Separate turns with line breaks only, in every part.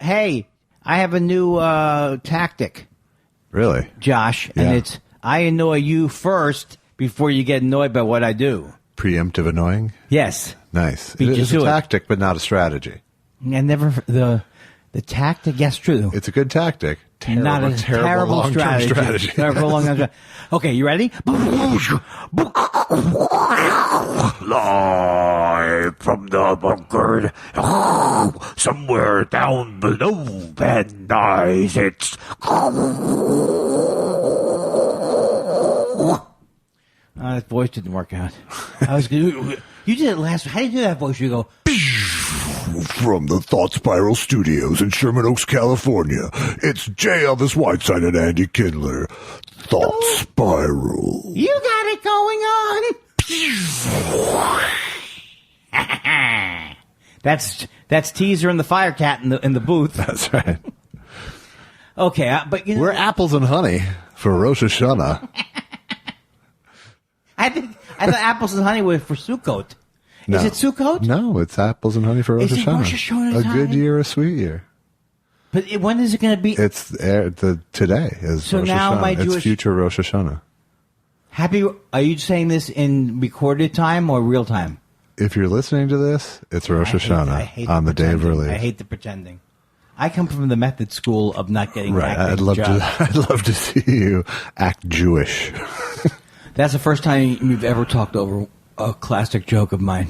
Hey, I have a new tactic,
Really?
Josh, and it's I annoy you first before you get annoyed by what I do.
Preemptive annoying?
Yes.
Nice.
Beat
It
you
is
to
a
it.
tactic, but not a strategy.
And never the tactic. Yes, true.
It's a good tactic.
Not a terrible
long-term strategy.
Terrible long-term strategy. Okay, you ready?
Live from the bunker, somewhere down below Van Nuys, it's...
That voice didn't work out. You did it last. How do you do that voice? You go...
From the Thought Spiral Studios in Sherman Oaks, California, it's J. Elvis Weinstein and Andy Kindler. Thought Spiral.
You got it going on. That's Teaser and the Fire Cat in the booth.
That's right.
Okay, but
We're apples and honey for Rosh Hashanah.
I thought apples and honey were for Sukkot.
No.
Is it Sukkot?
No, it's apples and honey for Rosh
Is it
Hashanah.
Rosh Hashanah
A
time?
good year, a sweet year.
But when is it going to be?
It's today is
So
Rosh
now
Hashanah.
my
It's
Jewish-
future Rosh Hashanah.
Happy? Are you saying this in recorded time or real time?
If you're listening to this, it's Rosh Hashanah
I hate
on the day of
pretending.
release.
I hate the pretending. I come from the method school of not getting
Right.
acting
I'd love
jobs.
to. I'd love to see you act Jewish.
That's the first time you've ever talked over a classic joke of mine.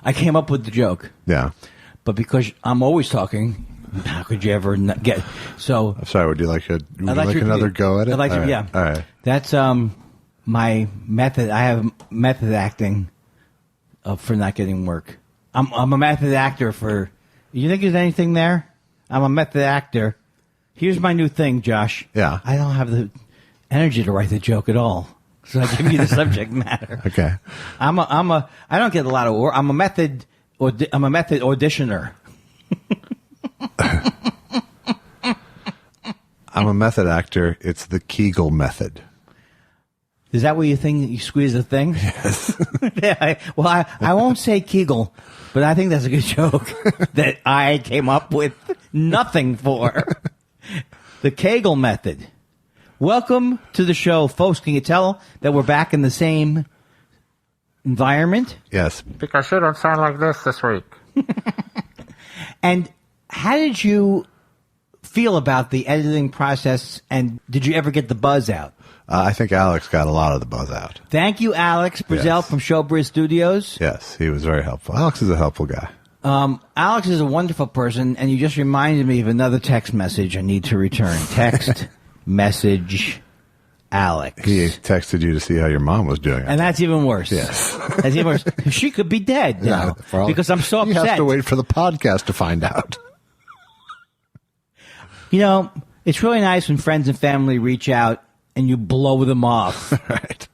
I came up with the joke,
Yeah.
but because I'm always talking, how could you ever not get? So
I'm sorry. Would you like
your-
another go at it?
I'd like
All
to,
right.
yeah.
All right.
That's my method. I have method acting for not getting work. I'm a method actor for. You think there's anything there? I'm a method actor. Here's my new thing, Josh.
Yeah.
I don't have the energy to write the joke at all, so I give you the subject matter.
Okay.
I don't get a lot of work. I'm a method auditioner.
I'm a method actor. It's the Kegel method.
Is that what you think? You squeeze a thing?
Yes.
I won't say Kegel, but I think that's a good joke that I came up with nothing for. The Kegel method. Welcome to the show, folks. Can you tell that we're back in the same environment?
Yes.
Because you don't sound like this week.
And how did you feel about the editing process, and did you ever get the buzz out?
I think Alex got a lot of the buzz out.
Thank you, Alex Brazell
Yes.
from Showbiz Studios.
Yes, he was very helpful. Alex is a helpful guy.
Alex is a wonderful person, and you just reminded me of another text message I need to return. Text message Alex.
He texted you to see how your mom was doing.
And that's even worse.
Yes.
That's even worse. She could be dead now because I'm so
You
upset.
have to wait for the podcast to find out.
You know, it's really nice when friends and family reach out and you blow them off.
Right.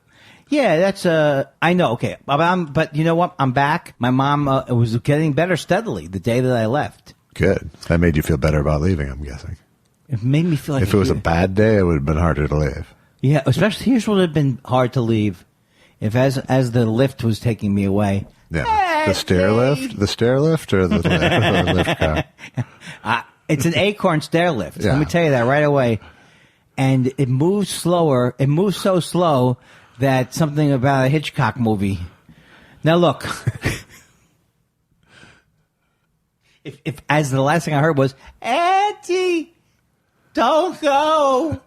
Yeah, that's I know. Okay, but you know what? I'm back. My mom was getting better steadily the day that I left.
Good. That made you feel better about leaving, I'm guessing.
It made me feel like
If it was a bad day, it would have been harder to leave.
yeah. Especially here's what would have been hard to leave if as the lift was taking me away.
Yeah.
Hey,
The stair lift? The stair lift or the the lift car?
It's an Acorn stair lift.
Yeah.
Let me tell you that right away. And it moves slower. It moves so slow that something about a Hitchcock movie. Now look, if as the last thing I heard was, Auntie, don't go.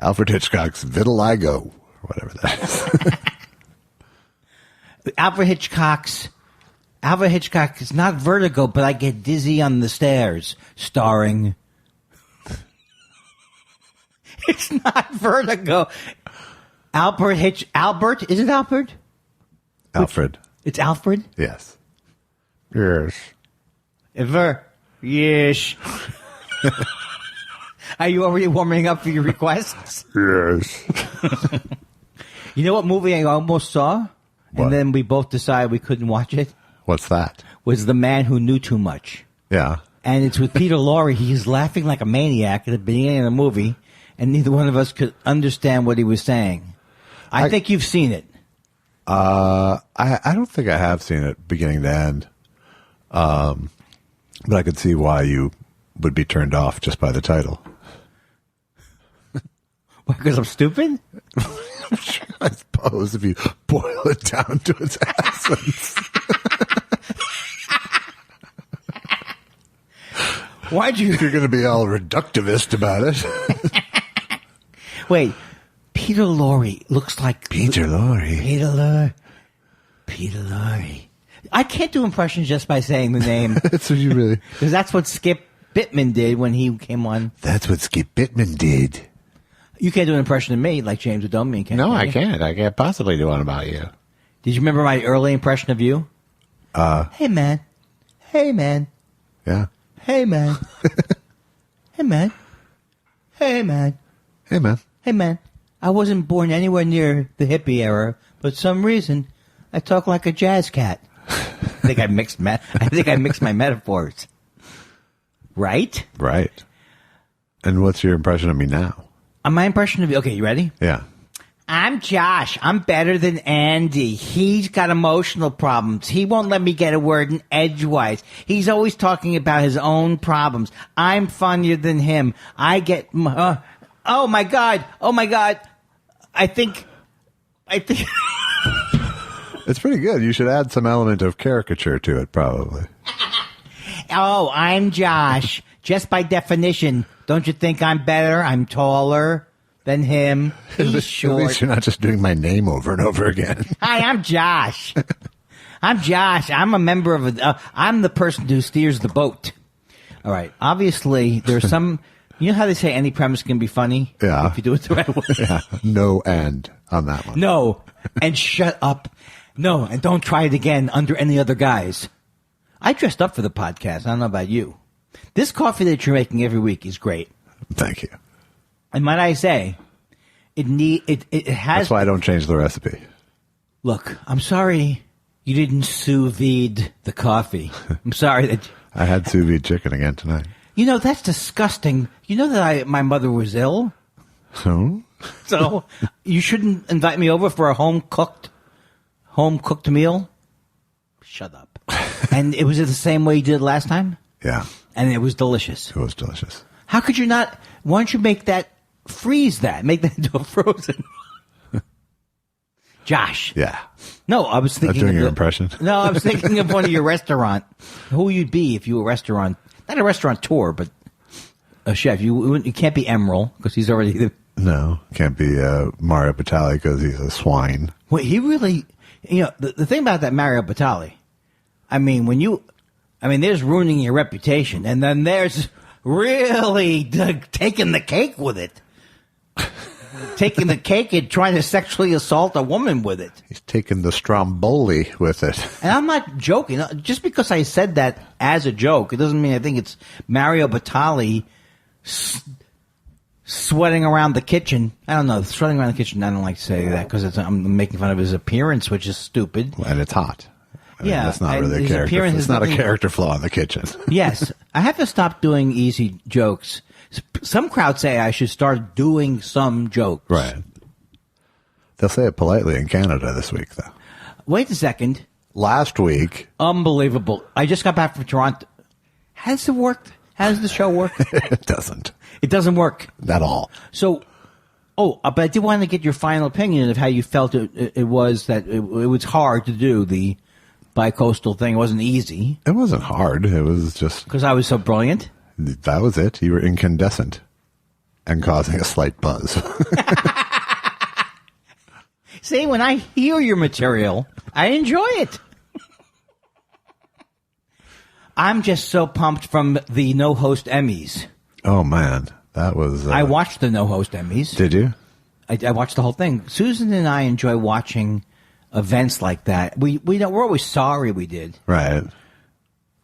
Alfred Hitchcock's Vitiligo, or whatever that is.
Alfred Hitchcock is not Vertigo, but I get dizzy on the stairs. Starring. It's not Vertigo. Albert, is it Albert?
Alfred.
It's Alfred?
Yes. Yes.
Yes. Are you already warming up for your requests?
Yes.
You know what movie I almost saw?
What?
And then we both decided we couldn't watch it?
What's that?
Was The Man Who Knew Too Much.
Yeah.
And it's with Peter Lorre. He's laughing like a maniac at the beginning of the movie, and neither one of us could understand what he was saying. I think you've seen it.
I don't think I have seen it beginning to end. But I could see why you would be turned off just by the title.
Because I'm stupid?
I suppose if you boil it down to its essence.
Why'd you...
If you're going to be all reductivist about it.
Wait, Peter Lorre looks like...
Peter Lorre.
Peter Lorre. I can't do impressions just by saying the name.
That's what you really...
Because that's what Skip Bittman did when he came on.
That's what Skip Bittman did.
You can't do an impression of me like James Adomian can.
No, I can't. I can't possibly do one about you.
Did you remember my early impression of you? Hey, man. Hey, man.
Yeah.
Hey, man. Hey, man. Hey, man.
Hey, man.
Hey, man. I wasn't born anywhere near the hippie era, but for some reason, I talk like a jazz cat. I think I mixed my metaphors. Right?
Right. And what's your impression of me now?
My impression of you. Okay, you ready?
Yeah.
I'm Josh. I'm better than Andy. He's got emotional problems. He won't let me get a word in edgewise. He's always talking about his own problems. I'm funnier than him. I get... oh, my God. Oh, my God. I think...
It's pretty good. You should add some element of caricature to it, probably.
Oh, I'm Josh. Just by definition, don't you think I'm better? I'm taller than him. He's short.
At least you're not just doing my name over and over again.
Hi, I'm Josh. I'm Josh. I'm a member of I'm the person who steers the boat. All right. Obviously, there's some... You know how they say any premise can be funny?
Yeah.
If you do it the right way.
Yeah. No end on that one.
No. And shut up. No. And don't try it again under any other guise. I dressed up for the podcast. I don't know about you. This coffee that you're making every week is great.
Thank you.
And might I say, it has...
That's why I don't change the recipe.
Look, I'm sorry you didn't sous vide the coffee. I'm sorry that...
I had sous vide chicken again tonight.
You know, that's disgusting. You know that my mother was ill?
So?
So you shouldn't invite me over for a home-cooked meal? Shut up. And it was the same way you did last time?
Yeah.
And it was delicious.
It was delicious.
How could you not? Why don't you make that, freeze that, make that into a frozen? Josh.
Yeah.
No, I was thinking.
Not doing your impression?
No, I was thinking of one of your restaurant. Who you'd be if you were a restaurant, not a restaurateur, but a chef. You can't be Emerald because he's already.
No, can't be Mario Batali because he's a swine.
Wait, he really, the thing about that Mario Batali, there's ruining your reputation, and then there's really taking the cake with it. Taking the cake and trying to sexually assault a woman with it.
He's taking the Stromboli with it.
And I'm not joking. Just because I said that as a joke, it doesn't mean I think it's Mario Batali sweating around the kitchen. I don't know. Sweating around the kitchen, I don't like to say that because I'm making fun of his appearance, which is stupid.
And it's hot.
Yeah.
That's not really a character. It's not a character flaw in the kitchen.
Yes. I have to stop doing easy jokes. Some crowds say I should start doing some jokes.
Right. They'll say it politely in Canada this week, though.
Wait a second.
Last week.
Unbelievable. I just got back from Toronto. Has it worked? How does the show work?
It doesn't.
It doesn't work.
At all.
So, but I did want to get your final opinion of how you felt it was that it was hard to do the bi-coastal thing. It wasn't easy.
It wasn't hard. It was just...
Because I was so brilliant?
That was it. You were incandescent and causing a slight buzz.
See, when I hear your material, I enjoy it. I'm just so pumped from the no-host Emmys.
Oh, man. That was...
I watched the no-host Emmys.
Did you?
I watched the whole thing. Susan and I enjoy watching events like that. We're always sorry we did.
Right.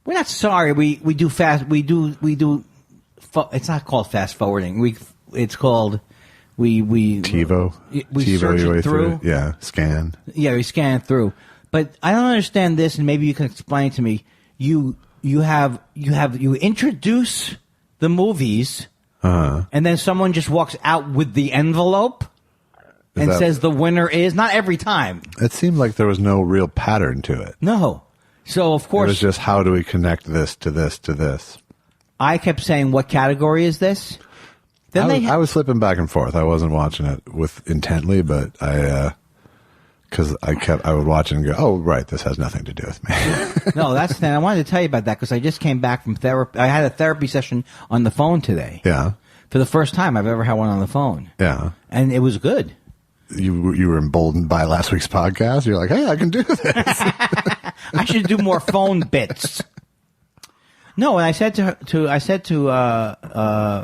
We're not sorry. We do fast. We do. It's not called fast forwarding. It's called we
TiVo.
We search it through.
Yeah, scan.
Yeah, we scan it through. But I don't understand this, and maybe you can explain to me. You introduce the movies, and then someone just walks out with the envelope and says the winner is. Not every time.
It seemed like there was no real pattern to it.
No. So, of course...
It was just, how do we connect this to this to this?
I kept saying, what category is this? Then
I was flipping back and forth. I wasn't watching it intently, but because I would watch it and go, oh, right, this has nothing to do with me.
No, that's the thing. I wanted to tell you about that because I just came back from therapy. I had a therapy session on the phone today.
Yeah.
For the first time I've ever had one on the phone.
Yeah.
And it was good.
You were emboldened by last week's podcast. You're like, hey, I can do this.
I should do more phone bits. No, and I said to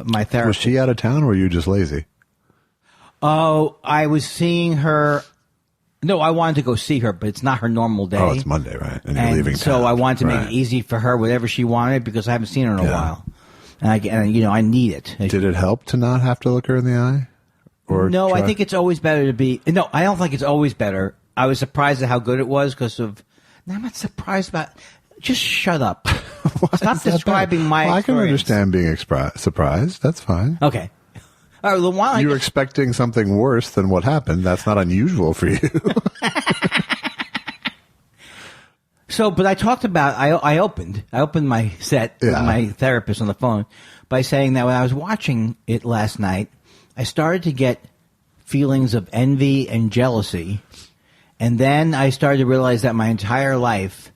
my therapist.
Was she out of town or were you just lazy?
Oh, I was seeing her. No, I wanted to go see her, but it's not her normal day.
Oh, it's Monday, right? And you're leaving
so
town.
I wanted to make
Right.
it easy for her, whatever she wanted, because I haven't seen her in a while. And I need it.
Did it help to not have to look her in the eye? Or
no,
try?
I think it's always better to be. No, I don't think it's always better. I was surprised at how good it was because of. No, I'm not surprised about. Just shut up. Stop describing my.
Well, I can
experience.
understand being surprised. That's fine.
Okay. All right. Well, why
You're expecting something worse than what happened. That's not unusual for you.
So, but I talked about. I opened my set with my therapist on the phone by saying that when I was watching it last night, I started to get feelings of envy and jealousy. And then I started to realize that my entire life,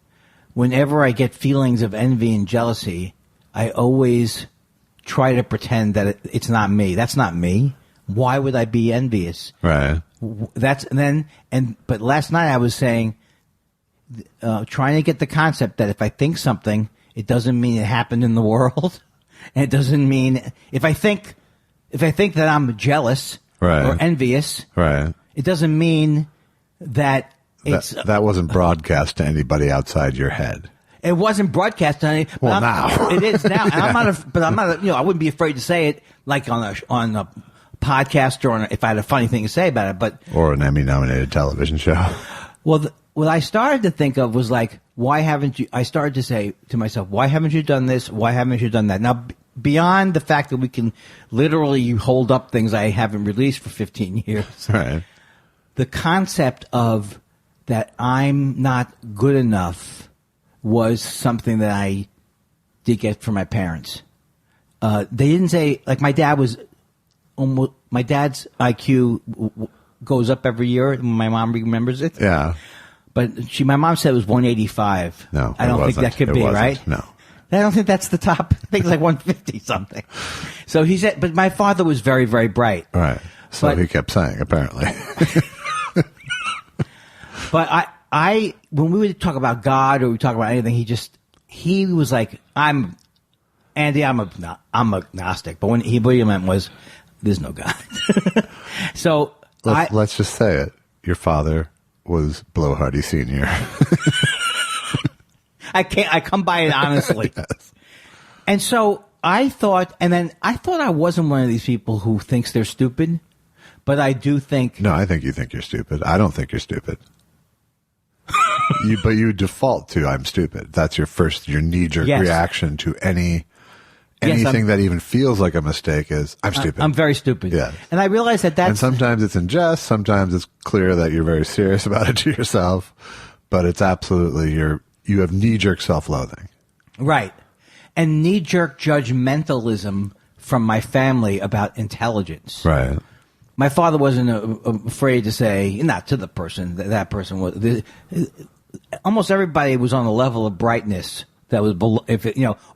whenever I get feelings of envy and jealousy, I always try to pretend that it's not me. That's not me. Why would I be envious?
Right.
But last night I was saying, trying to get the concept that if I think something, it doesn't mean it happened in the world. And it doesn't mean, if I think that I'm jealous or envious, it doesn't mean that
that wasn't broadcast to anybody outside your head.
It wasn't broadcast to any.
Well, now
it is now. And I'm not. I wouldn't be afraid to say it like on a podcast or if I had a funny thing to say about it. But
or an Emmy-nominated television show.
Well, what I started to think of was like, why haven't you? I started to say to myself, why haven't you done this? Why haven't you done that? Now, beyond the fact that we can literally hold up things I haven't released for 15 years,
right?
The concept of that I'm not good enough was something that I did get from my parents. They didn't say, like, my dad's IQ goes up every year. My mom remembers it.
Yeah.
But my mom said it was 185.
No,
I don't think that could be, right?
No.
I don't think that's the top. I think it's like 150 something. So he said, but my father was very, very bright.
Right. So he kept saying, apparently.
But when we would talk about God or we talk about anything, he was like, I'm agnostic. But what he meant was, there's no God. So
let's just say it. Your father was Blowhardy Sr.
I come by it honestly.
Yes.
And so I thought I wasn't one of these people who thinks they're stupid, but I do think.
No, I think you think you're stupid. I don't think you're stupid. But you default to I'm stupid. That's your knee-jerk reaction to anything that even feels like a mistake is I'm stupid.
I'm very stupid.
Yeah.
And I realize that
And sometimes it's in jest. Sometimes it's clear that you're very serious about it to yourself. But it's absolutely you have knee-jerk self-loathing.
Right. And knee-jerk judgmentalism from my family about intelligence.
Right.
My father wasn't afraid to say, not to the person, that person was. Almost everybody was on a level of brightness that was below,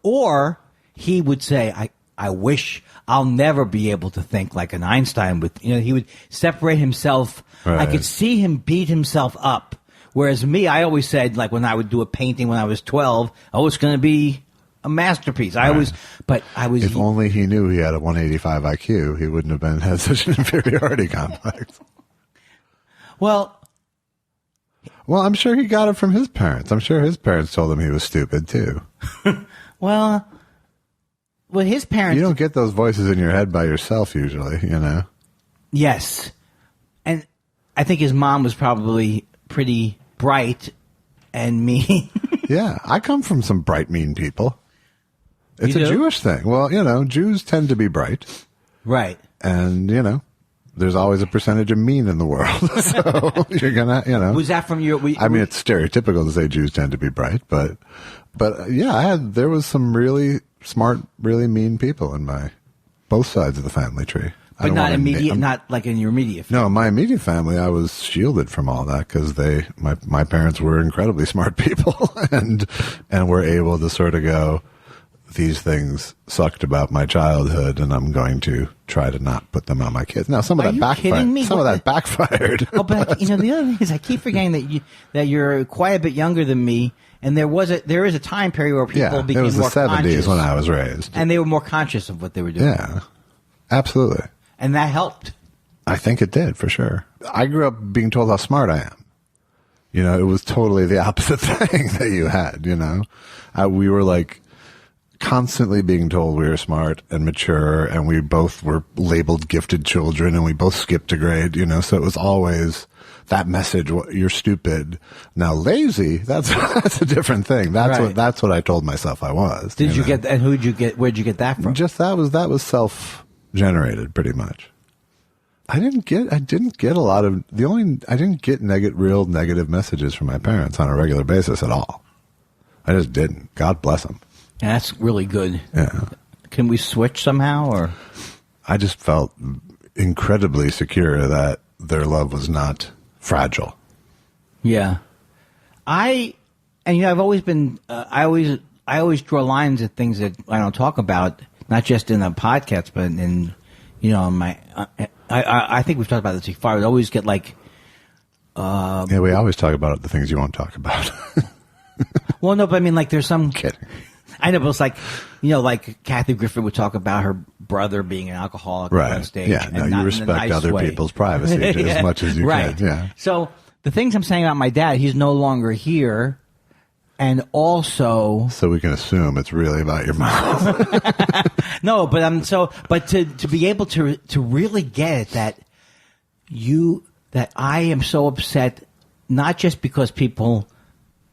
or he would say, I wish I'll never be able to think like an Einstein would. He would separate himself.
Right.
I could see him beat himself up. Whereas me, I always said, like when I would do a painting when I was 12, it's going to be a masterpiece.
If only he knew he had a 185 IQ, he wouldn't have had such an inferiority complex.
Well,
I'm sure he got it from his parents. I'm sure his parents told him he was stupid too.
well, his parents.
You don't get those voices in your head by yourself usually,
Yes. And I think his mom was probably pretty bright and mean.
Yeah, I come from some bright, mean people. It's
You
a
do?
Jewish thing. Well, Jews tend to be bright.
Right.
And, there's always a percentage of mean in the world. So you're going to,
Was that from your...
it's stereotypical to say Jews tend to be bright, but yeah, there was some really smart, really mean people in both sides of the family tree.
But not immediate, not like in your immediate family.
No, my immediate family, I was shielded from all that because my parents were incredibly smart people and were able to sort of go, these things sucked about my childhood, and I'm going to try to not put them on my kids. Now, some of that backfired. Some of that backfired.
Oh, but the other thing is, I keep forgetting that you're quite a bit younger than me, and there is a time period where people became more conscious.
It was the 70s when I was raised,
and they were more conscious of what they were doing.
Yeah, absolutely.
And that helped.
I think it did, for sure. I grew up being told how smart I am. It was totally the opposite thing that you had, we were like constantly being told we were smart and mature, and we both were labeled gifted children, and we both skipped a grade, so it was always that message, you're stupid. Now lazy, that's a different thing. That's what I told myself I was.
Did you get, and where'd you get that from?
Just that was self-generated pretty much. I didn't get a lot of I didn't get real negative messages from my parents on a regular basis at all. I just didn't. God bless them.
Yeah, that's really good.
Yeah.
Can we switch somehow, or? I
just felt incredibly secure that their love was not fragile.
Yeah. I've always been, I always draw lines at things that I don't talk about, not just in a podcast, but in, my, I think we've talked about this before. I would always get like,
yeah, we always talk about the things you won't talk about.
Well, no, but I mean, like, there's some.
Kidding.
I know, but it's like, like Kathy Griffin would talk about her brother being an alcoholic on stage.
Yeah, you respect other people's privacy as much as you can. Yeah.
So the things I'm saying about my dad, he's no longer here, and also.
So we can assume it's really about your mom.
No, but to be able to really get it that I am so upset, not just because people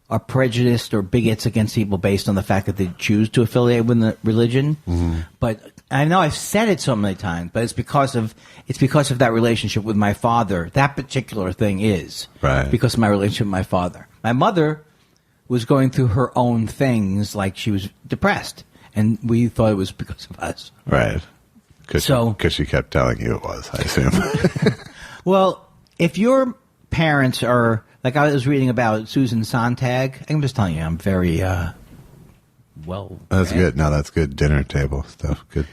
are prejudiced or bigots against people based on the fact that they choose to affiliate with the religion. Mm-hmm. But I know I've said it so many times, but it's because of that relationship with my father. That particular thing is because of my relationship with my father. My mother was going through her own things, like she was depressed, and we thought it was because of us.
Right. Because she kept telling you it was, I assume.
Well, if your parents are. Like I was reading about Susan Sontag. I'm just telling you, I'm very well.
That's good. No, that's good dinner table stuff. Good.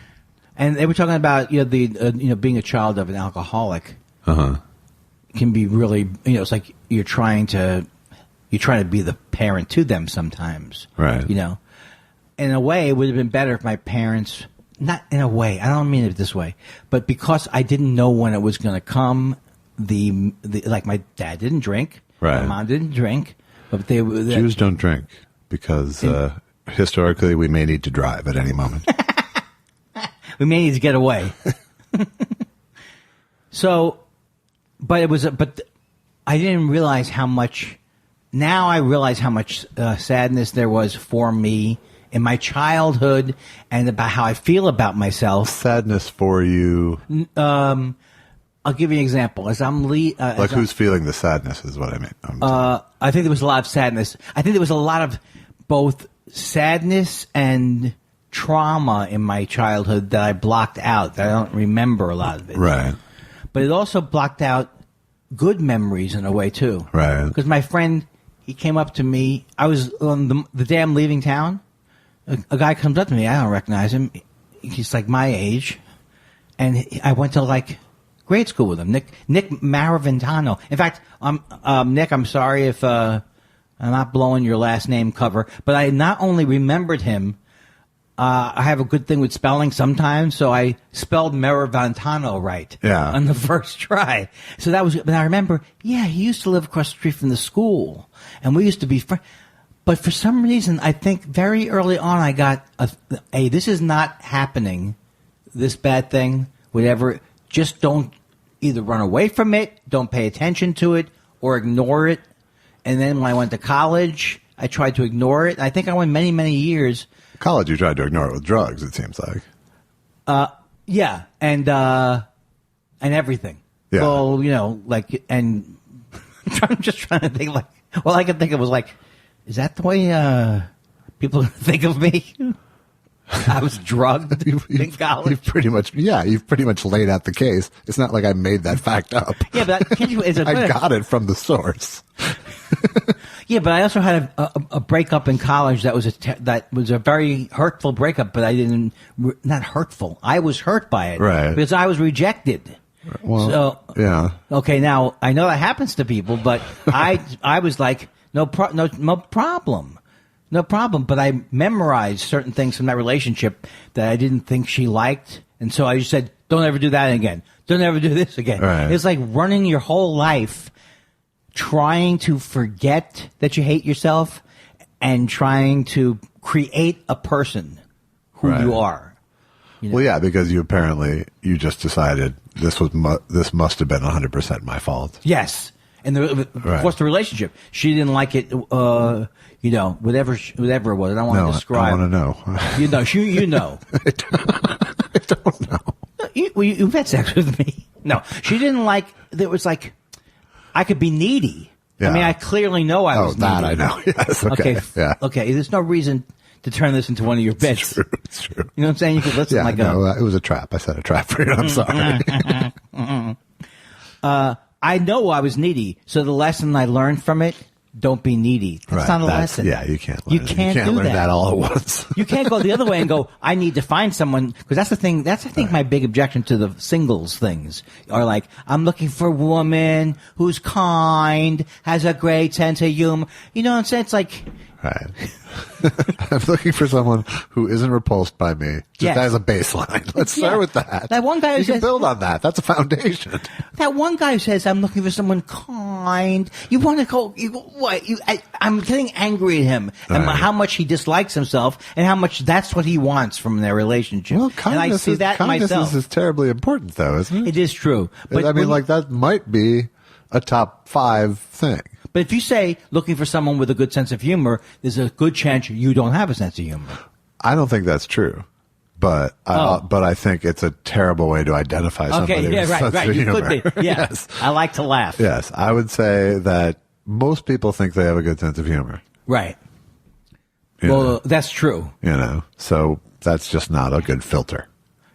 And they were talking about being a child of an alcoholic. Can be really it's like you're trying to be the parent to them sometimes.
Right.
In a way, it would have been better if my parents. Not in a way. I don't mean it this way, but because I didn't know when it was going to come. Like my dad didn't drink.
Right.
My mom didn't drink, but
Jews don't drink because historically we may need to drive at any moment.
We may need to get away. So, but I didn't realize how much. Now I realize how much sadness there was for me in my childhood and about how I feel about myself.
Sadness for you.
I'll give you an example. As I'm
who's feeling the sadness is what I mean.
I think there was a lot of sadness. I think there was a lot of both sadness and trauma in my childhood that I blocked out. That I don't remember a lot of it.
Right.
But it also blocked out good memories in a way too.
Right.
Because my friend, he came up to me. I was on the day I'm leaving town. A guy comes up to me. I don't recognize him. He's like my age, and I went to like. Grade school with him, Nick Maraventano. In fact, Nick, I'm sorry if I'm not blowing your last name cover, but I not only remembered him, I have a good thing with spelling sometimes, so I spelled Maraventano right on the first try. So that was, but I remember, he used to live across the street from the school, and we used to be friends. But for some reason, I think very early on, I got this is not happening, this bad thing, whatever. Just don't either run away from it, don't pay attention to it, or ignore it. And then when I went to college, I tried to ignore it. I think I went many, many years.
College, you tried to ignore it with drugs, it seems like.
Yeah, and everything.
Yeah.
Well, and I'm just trying to think, all I could think of was is that the way people think of me? I was drugged in college.
You've pretty much laid out the case. It's not like I made that fact up.
Yeah, but can't you?
I got it from the source.
Yeah, but I also had a breakup in college that was a very hurtful breakup. But not hurtful. I was hurt by it,
right?
Because I was rejected.
Well,
so,
yeah.
Okay, now I know that happens to people, but I was like, no problem. No problem, but I memorized certain things from that relationship that I didn't think she liked, and so I just said, "Don't ever do that again. Don't ever do this again."
Right.
It's like running your whole life trying to forget that you hate yourself and trying to create a person who
Right.
you are. You know?
Well, yeah, because you just decided this must have been 100% my fault.
Yes. And
Right.
what's the relationship? She didn't like it, whatever it was. I don't want to describe.
I want to know.
You know.
I don't know.
You've had sex with me. No, she didn't like. There was like, I could be needy.
Yeah.
I mean, I clearly know I was needy.
that I know. Yes. Okay. Yeah.
Okay. There's no reason to turn this into one of your bits.
It's true.
You know what I'm saying? You could listen like
it was a trap. I set a trap for you. I'm sorry.
I know I was needy, so the lesson I learned from it: don't be needy. That's not a lesson.
Yeah, you can't.
You can't do
learn
that.
that all at once.
You can't go the other way and go, I need to find someone, because that's the thing. That's, I think, my big objection to the singles things are like, I'm looking for a woman who's kind, has a great sense of humor. You know what I'm saying? It's like,
Right. I'm looking for someone who isn't repulsed by me, just as a baseline. Let's start with that.
That one guy who
you can
says,
build on that. That's a foundation.
That one guy who says, I'm looking for someone kind. You want to go, I'm getting angry at him and how much he dislikes himself and how much that's what he wants from their relationship.
Well,
and I see that myself.
is terribly important, though, isn't it?
It is true. But
I mean, that might be a top 5 thing.
But if you say looking for someone with a good sense of humor, there's a good chance you don't have a sense of humor.
I don't think that's true. But I think it's a terrible way to identify somebody.
Okay, yeah,
with a sense
right.
of
You
humor.
could be. Yeah.
Yes.
I like to laugh.
Yes, I would say that most people think they have a good sense of humor.
Right.
You
Well,
know?
that's true.
So that's just not a good filter.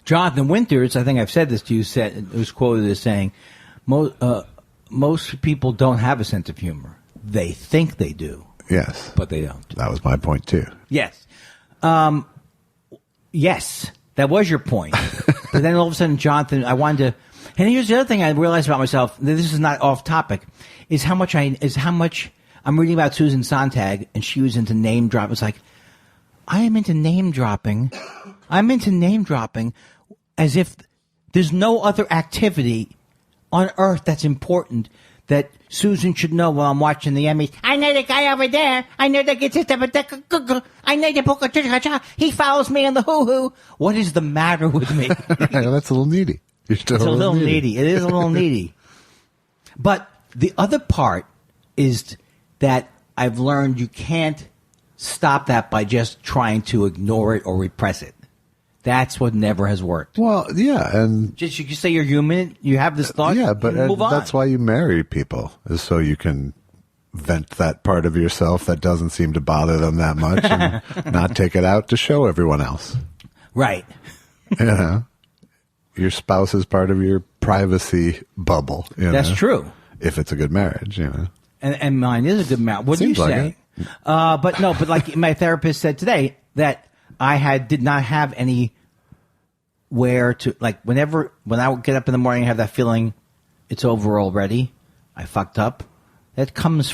Jonathan Winters, I think I've said this to you, was quoted as saying, most people don't have a sense of humor. They think they do. Yes. But they don't.
That was my point, too.
Yes. Yes, that was your point. But then all of a sudden, Jonathan, I wanted to, and here's the other thing I realized about myself, this is not off topic, is how much I'm reading about Susan Sontag, and she was into name drop. It's like, I am into name dropping. I'm into name dropping as if there's no other activity on earth that's important that Susan should know while I'm watching the Emmys. I know the guy over there. I know the I know the he follows me on the hoo-hoo. What is the matter with me?
That's a little needy. It's
a little needy. It is a little needy. But the other part is that I've learned you can't stop that by just trying to ignore it or repress it. That's what never has worked.
Well, yeah, and
just you say you're human, you have this thought.
Yeah, but
move on.
That's why you marry people, is so you can vent that part of yourself that doesn't seem to bother them that much, and not take it out to show everyone else.
Right.
Your spouse is part of your privacy bubble.
That's true.
If it's a good marriage,
And mine is a good marriage. What do you say? But like my therapist said today, that I did not have anywhere to, like, when I would get up in the morning and have that feeling it's over already, I fucked up. That comes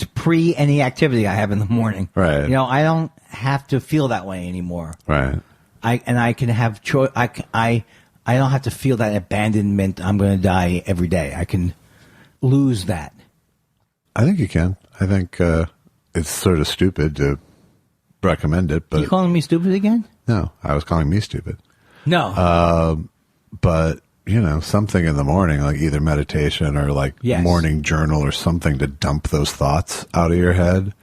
pre any activity I have in the morning.
Right.
I don't have to feel that way anymore.
Right.
I can have choice. I don't have to feel that abandonment. I'm going to die every day. I can lose that.
I think you can. I think it's sort of stupid to recommend it, but
you calling me stupid again?
No, I was calling me stupid.
No.
But something in the morning, like either meditation or like morning journal or something to dump those thoughts out of your head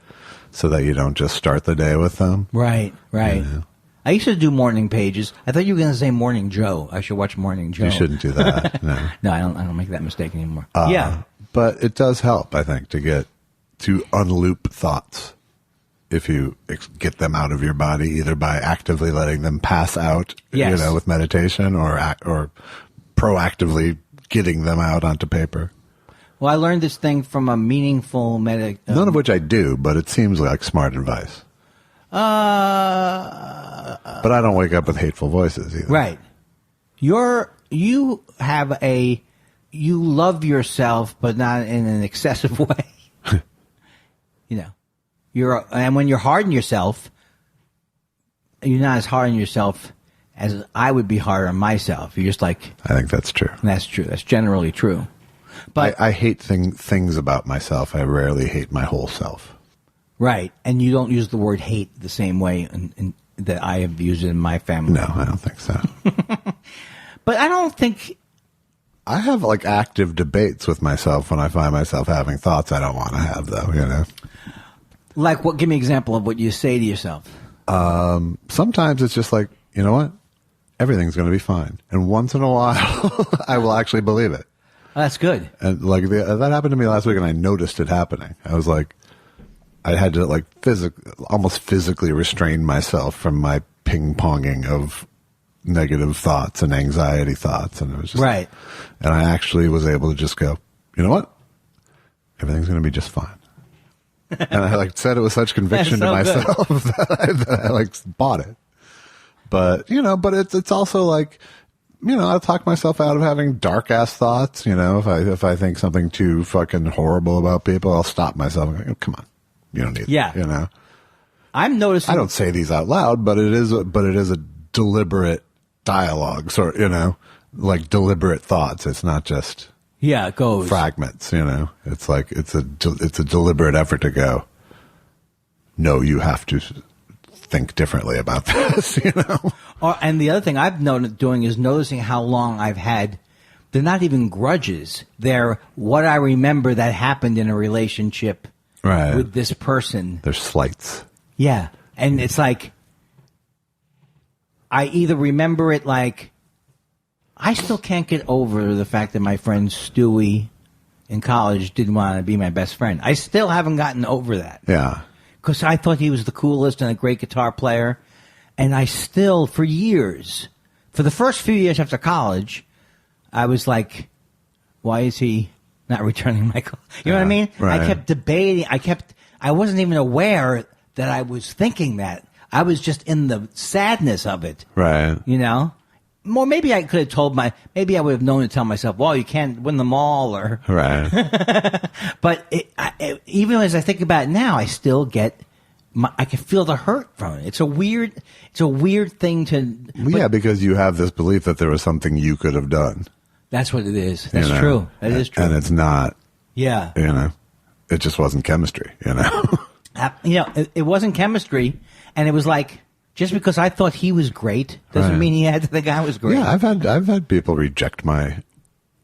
so that you don't just start the day with them.
Right. I used to do morning pages. I thought you were going to say Morning Joe. I should watch Morning Joe.
You shouldn't do that. No.
No, I don't make that mistake anymore.
But it does help, I think, to unloop thoughts. get them out of your body, either by actively letting them pass out,
Yes.
with meditation, or proactively getting them out onto paper.
Well, I learned this thing from a meaningful
None of which I do, but it seems like smart advice. But I don't wake up with hateful voices either.
Right. You love yourself, but not in an excessive way. And when you're hard on yourself, you're not as hard on yourself as I would be hard on myself. You're just like,
I think that's true.
That's true. That's generally true. But
I hate things about myself. I rarely hate my whole self.
right, and you don't use the word hate the same way that I have used it in my family.
No, I don't think so.
But I don't think
I have like active debates with myself when I find myself having thoughts I don't want to have, though.
Like what? Give me an example of what you say to yourself.
Sometimes it's just like, you know what? Everything's going to be fine. And once in a while, I will actually believe it.
Oh, that's good.
And like that happened to me last week, and I noticed it happening. I was like, I had to like almost physically restrain myself from my ping-ponging of negative thoughts and anxiety thoughts. And it was just
Right.
And I actually was able to just go, you know what? Everything's going to be just fine. And I like said it with such conviction to myself that I like bought it. But it's also like, I talk myself out of having dark ass thoughts. If I think something too fucking horrible about people, I'll stop myself and go, oh, come on, you don't need that.
I'm noticing.
I don't say these out loud, but it is a deliberate dialogue, like deliberate thoughts. It's not just.
Yeah, it goes.
Fragments, It's like it's a deliberate effort to go, no, you have to think differently about this,
And the other thing I've noted doing is noticing how long I've had. They're not even grudges. They're what I remember that happened in a relationship with this person.
They're slights.
Yeah. And it's like, I either remember it like, I still can't get over the fact that my friend Stewie in college didn't want to be my best friend. I still haven't gotten over that.
Yeah.
Because I thought he was the coolest and a great guitar player. And I still, for years, for the first few years after college, I was like, why is he not returning my call? You know what I mean?
Right.
I kept debating. I wasn't even aware that I was thinking that. I was just in the sadness of it.
Right.
Well, maybe I could have told maybe I would have known to tell myself, well, you can't win them all, or.
Right.
But even as I think about it now, I still get, I can feel the hurt from it. It's a weird thing to.
Yeah, because you have this belief that there was something you could have done.
That's what it is. That's true. That is true.
And it's not.
Yeah.
It just wasn't chemistry,
It wasn't chemistry, and it was like, just because I thought he was great doesn't mean he had to think I was great.
Yeah, I've had people reject my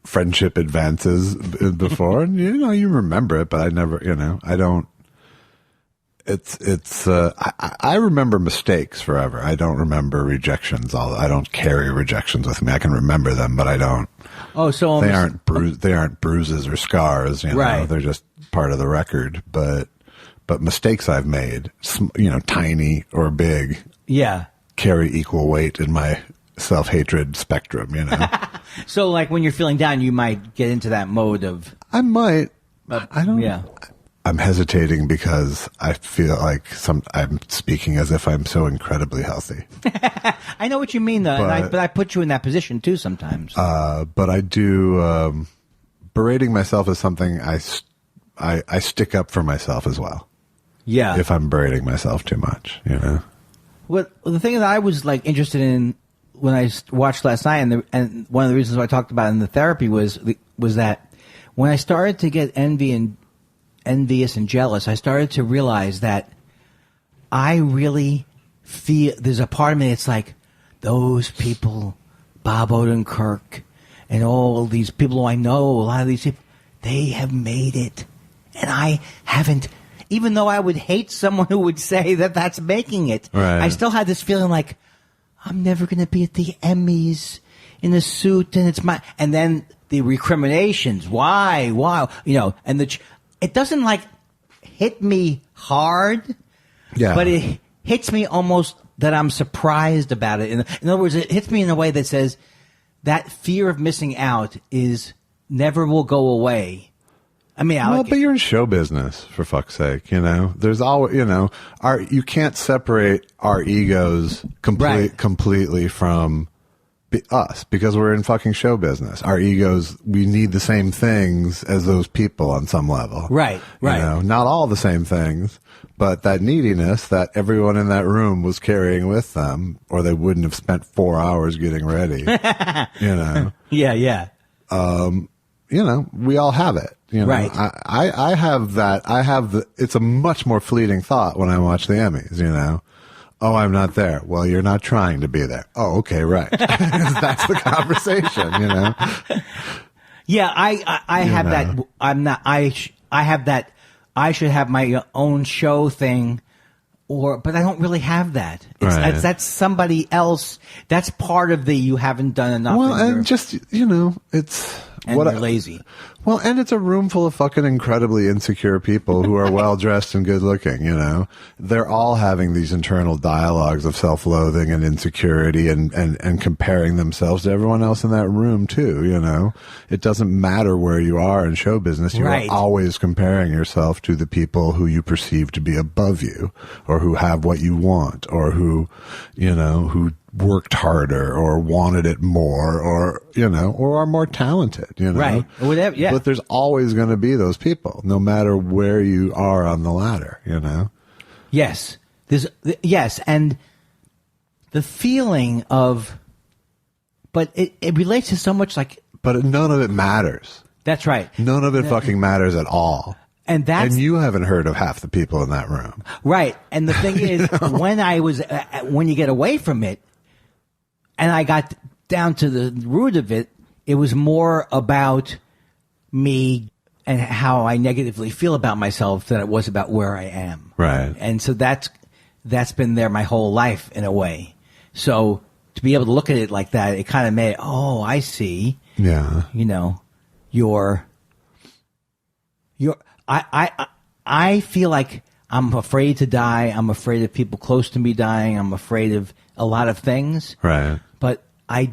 friendship advances before, and you remember it, but I never, I don't. I remember mistakes forever. I don't remember rejections. I don't carry rejections with me. I can remember them, but I don't.
Oh, so
they aren't bruises or scars.
Right.
They're just part of the record. But mistakes I've made, tiny or big.
Yeah.
Carry equal weight in my self-hatred spectrum,
So, like, when you're feeling down, you might get into that mode of.
I might. I don't.
Yeah.
I'm hesitating because I feel like I'm speaking as if I'm so incredibly healthy.
I know what you mean, though. But I put you in that position, too, sometimes.
But I do. Berating myself is something I stick up for myself as well.
Yeah.
If I'm berating myself too much,
Well, the thing that I was like interested in when I watched last night, and one of the reasons I talked about it in the therapy was that when I started to get envious and jealous, I started to realize that I really feel there's a part of me that's like those people, Bob Odenkirk, and all these people who I know, a lot of these people, they have made it, and I haven't. Even though I would hate someone who would say that that's making it,
right.
I still had this feeling like I'm never going to be at the Emmys in a suit, and it's my. And then the recriminations, why, and it doesn't like hit me hard,
Yeah.
But it hits me almost that I'm surprised about it. In other words, it hits me in a way that says that fear of missing out is never will go away. I mean,
but you're in show business, for fuck's sake. You know, there's always, you can't separate our egos completely from us because we're in fucking show business. Our egos, we need the same things as those people on some level.
Right.
You know, not all the same things, but that neediness that everyone in that room was carrying with them, or they wouldn't have spent 4 hours getting ready.
Yeah.
We all have it.
Right.
I have that. It's a much more fleeting thought when I watch the Emmys, Oh, I'm not there. Well, you're not trying to be there. Oh, okay, right. That's the conversation,
Yeah, I have that. I'm not. I have that. I should have my own show thing, but I don't really have that. That's somebody else. That's part of the you haven't done enough.
Well, and just it's.
And you're lazy.
Well, and it's a room full of fucking incredibly insecure people who are well dressed and good looking, They're all having these internal dialogues of self-loathing and insecurity and comparing themselves to everyone else in that room too, It doesn't matter where you are in show business. You are always comparing yourself to the people who you perceive to be above you or who have what you want or who worked harder or wanted it more or are more talented,
Right. Whatever, yeah.
But there's always going to be those people, no matter where you are on the ladder,
Yes. Yes. And the feeling of, but it relates to so much
but none of it matters.
That's right.
None of it fucking matters at all.
And
you haven't heard of half the people in that room.
Right. And the thing is, when you get away from it, and I got down to the root of it, it was more about me and how I negatively feel about myself than it was about where I am.
Right.
And so that's been there my whole life in a way. So to be able to look at it like that, it kind of made, I see.
Yeah.
I feel like I'm afraid to die. I'm afraid of people close to me dying. I'm afraid of a lot of things.
Right.
But my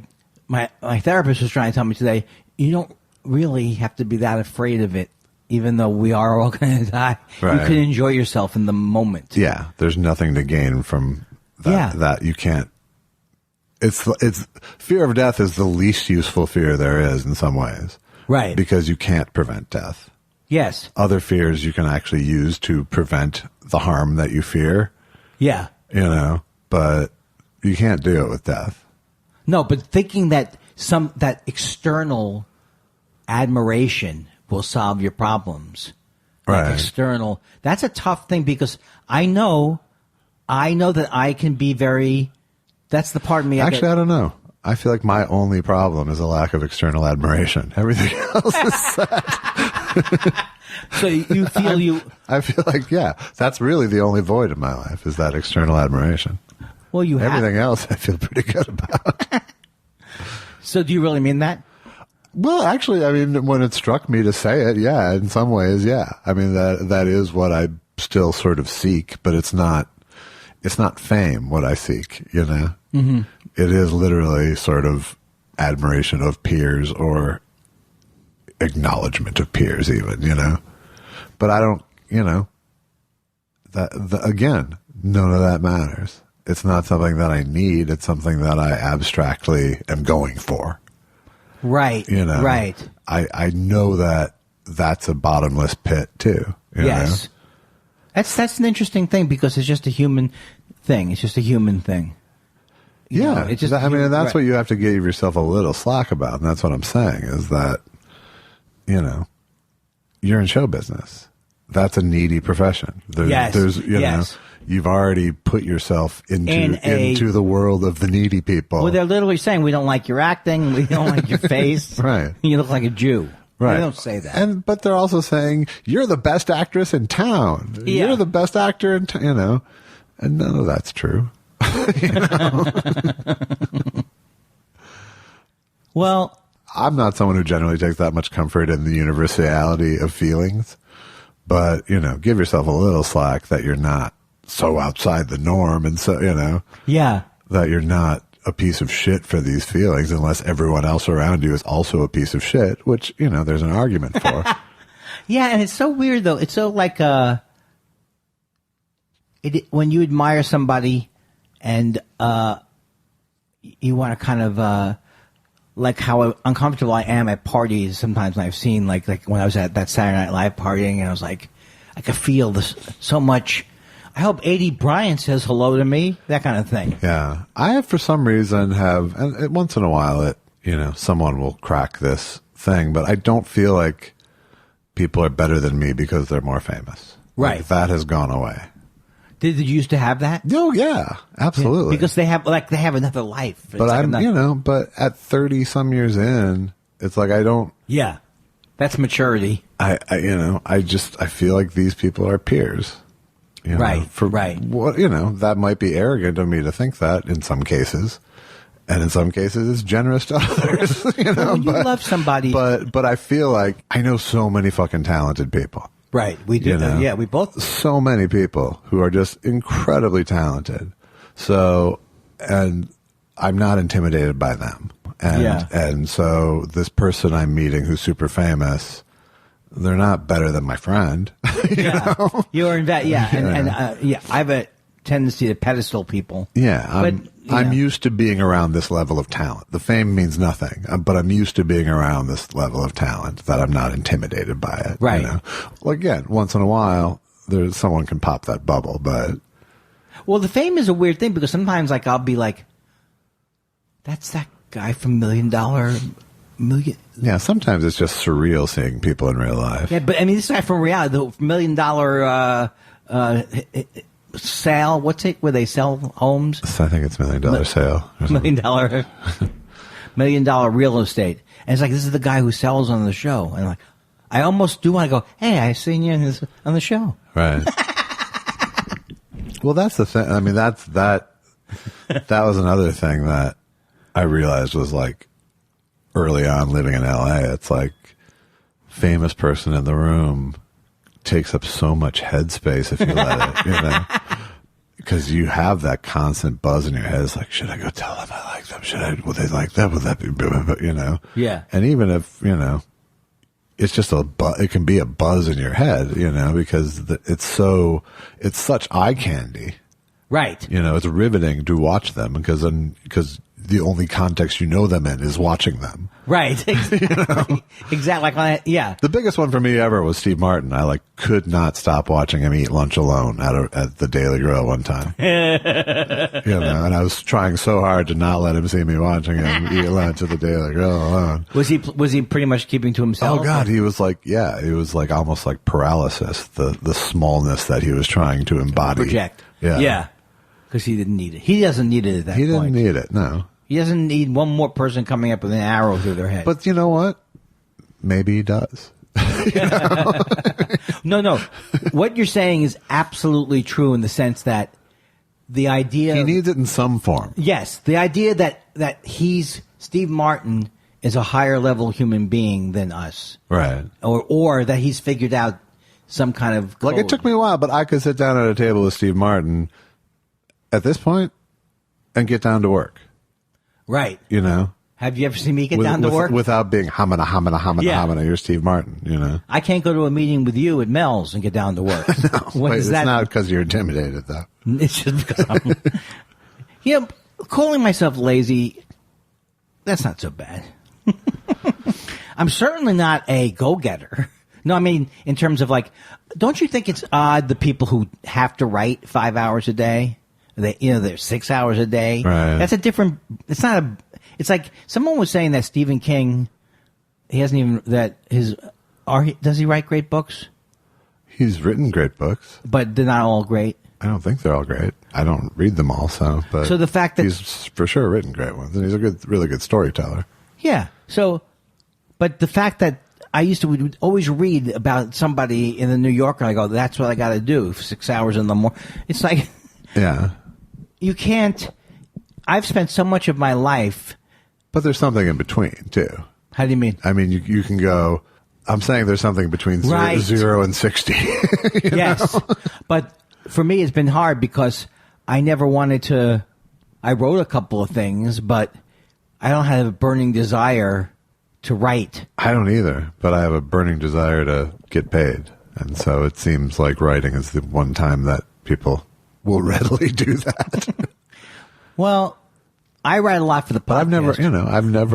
therapist was trying to tell me today, you don't really have to be that afraid of it, even though we are all going to die.
Right.
You can enjoy yourself in the moment.
Yeah. There's nothing to gain from that.
Yeah.
That you can't. It's fear of death is the least useful fear there is in some ways.
Right.
Because you can't prevent death.
Yes.
Other fears you can actually use to prevent the harm that you fear.
Yeah.
But you can't do it with death.
No, but thinking that that external admiration will solve your problems.
Right.
External. That's a tough thing because I know that I can be very, that's the part of me.
Actually, I don't know. I feel like my only problem is a lack of external admiration. Everything else is set.
So you feel
I feel like, that's really the only void in my life is that external admiration.
Well,
everything else I feel pretty good about.
So do you really mean that?
Well, actually, I mean, when it struck me to say it, in some ways, I mean, that is what I still sort of seek, but it's not fame what I seek, Mm-hmm. It is literally sort of admiration of peers or acknowledgement of peers even, But I don't, again, none of that matters. It's not something that I need. It's something that I abstractly am going for.
Right. Right.
I know that that's a bottomless pit too.
Yes. That's an interesting thing because it's just a human thing. It's just a human thing.
It's just. I mean, that's what you have to give yourself a little slack about, and that's what I'm saying is that, you're in show business. That's a needy profession. There's you've already put yourself into the world of the needy people.
Well, they're literally saying, we don't like your acting, we don't like your face.
Right.
You look like a Jew.
Right.
They don't say that.
But they're also saying, you're the best actress in town.
Yeah.
You're the best actor in town, and none of that's true.
Well,
I'm not someone who generally takes that much comfort in the universality of feelings, but, give yourself a little slack that you're not so outside the norm, and so
Yeah.
that you're not a piece of shit for these feelings unless everyone else around you is also a piece of shit, which there's an argument for.
Yeah, and it's so weird though. It's so like when you admire somebody and you want to kind of like how uncomfortable I am at parties sometimes when I've seen like when I was at that Saturday Night Live partying, and I was like, I could feel this so much. I hope A.D. Bryant says hello to me, that kind of thing.
Yeah. I have, for some reason, and once in a while someone will crack this thing, but I don't feel like people are better than me because they're more famous.
Right.
Like, that has gone away.
Did you used to have that?
Oh, yeah. Absolutely.
Yeah, because they have another life. It's
but
like
but at 30 some years in, it's like I don't.
Yeah. That's maturity.
I feel like these people are peers.
Right.
Right. What, that might be arrogant of me to think that in some cases. And in some cases, it's generous to others.
When you love somebody.
But I feel like I know so many fucking talented people.
Right. We do. Yeah, we both.
So many people who are just incredibly talented. So, and I'm not intimidated by them. And so this person I'm meeting who's super famous, they're not better than my friend. you know?
You're in that. Yeah. And I have a tendency to pedestal people.
Yeah. I'm used to being around this level of talent. The fame means nothing, but I'm used to being around this level of talent that I'm not intimidated by it.
Right.
Well, again, once in a while, someone can pop that bubble, but.
Well, the fame is a weird thing because sometimes, like, I'll be like, that's that guy from Million.
Yeah, sometimes it's just surreal seeing people in real life.
Yeah, but I mean, this guy from reality, the $1 million sale. What's it? Where they sell homes?
I think it's $1 million sale.
$1 million real estate. And it's like, this is the guy who sells on the show. And like, I almost do want to go, hey, I seen you on the show.
Right. Well, that's the thing. I mean, that was another thing that I realized was like early on living in LA. It's like famous person in the room takes up so much headspace if you let it, because you have that constant buzz in your head. It's like, should I go tell them I like them? Would they like that? Would that be,
Yeah.
And even if, it's just it can be a buzz in your head, because it's such eye candy.
Right.
It's riveting to watch them because the only context you know them in is watching them.
Right. Exactly. Exactly. Yeah.
The biggest one for me ever was Steve Martin. I could not stop watching him eat lunch alone at the Daily Grill one time. And I was trying so hard to not let him see me watching him eat lunch at the Daily Grill alone.
Was he pretty much keeping to himself?
Oh God, he was almost like paralysis, the smallness that he was trying to embody.
Project.
Yeah.
Yeah. Because he didn't need it. He doesn't need it at that point.
He didn't need it, no.
He doesn't need one more person coming up with an arrow through their head.
But you know what? Maybe he does.
No. What you're saying is absolutely true in the sense that the idea...
He needs it in some form.
Yes. The idea that Steve Martin is a higher level human being than us.
Right.
Or that he's figured out some kind of code.
Like, it took me a while, but I could sit down at a table with Steve Martin at this point and get down to work.
Right. Have you ever seen me get down to work?
Without being hamina, you're Steve Martin,
I can't go to a meeting with you at Mel's and get down to work.
No, it's not because you're intimidated, though.
It's just because I'm... calling myself lazy, that's not so bad. I'm certainly not a go-getter. No, I mean, in terms of don't you think it's odd the people who have to write 5 hours a day? They're 6 hours a day.
Right.
That's a different. It's not a. It's like someone was saying that Stephen King, he hasn't even does he write great books?
He's written great books,
but they're not all great.
I don't think they're all great. I don't read them all, so
the fact that
he's for sure written great ones, and he's a really good storyteller.
Yeah. So, but the fact that I used to always read about somebody in the New Yorker, I go, that's what I got to do for 6 hours in the morning. It's like,
yeah.
You can't. I've spent so much of my life.
But there's something in between, too.
How do you mean?
I mean, you can go. I'm saying there's something between 0 and 60.
Yes. But for me, it's been hard because I never wanted to. I wrote a couple of things, but I don't have a burning desire to write.
I don't either, but I have a burning desire to get paid. And so it seems like writing is the one time that people will readily do that.
Well, I write a lot for the podcast.
But I've never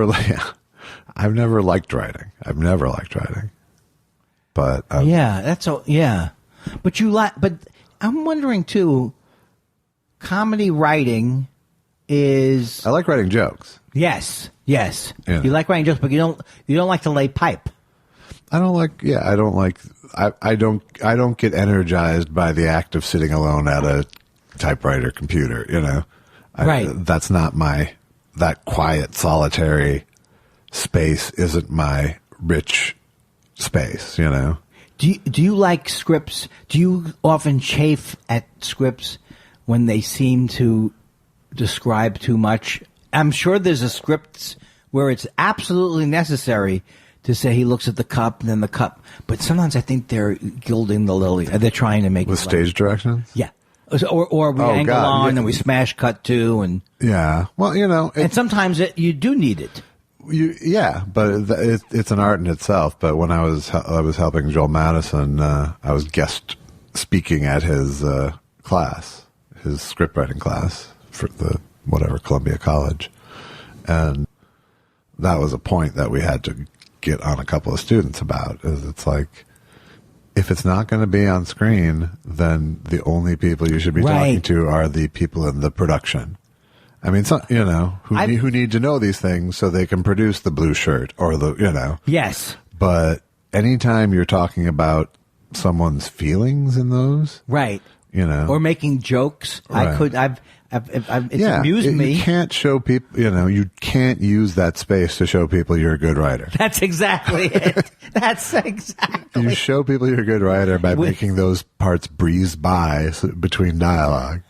liked writing. I've never liked writing. But
But but I'm wondering too, comedy writing is
I like writing jokes.
Yes.
Yeah.
You like writing jokes, but you don't like to lay pipe.
I don't get energized by the act of sitting alone at a typewriter computer,
Right.
That's not that quiet, solitary space isn't my rich space,
Do you like scripts? Do you often chafe at scripts when they seem to describe too much? I'm sure there's a script where it's absolutely necessary to say he looks at the cup and then the cup. But sometimes I think they're gilding the lily. They're trying to make
with
it
stage directions.
Yeah. Or we angle on and we smash cut to and
yeah. Well,
and sometimes you do need it.
But it's an art in itself. But when I was helping Joel Madison, I was guest speaking at his class, his scriptwriting class for the Columbia College, and that was a point that we had to get on a couple of students about. Is it's like, if it's not going to be on screen, then the only people you should be talking to are the people in the production. I mean, who need to know these things so they can produce the blue shirt or
Yes.
But anytime you're talking about someone's feelings in those,
right? Or making jokes,
right.
It's amused me.
You can't show people, you can't use that space to show people you're a good writer.
That's exactly it.
You show people you're a good writer by making those parts breeze by between dialogue.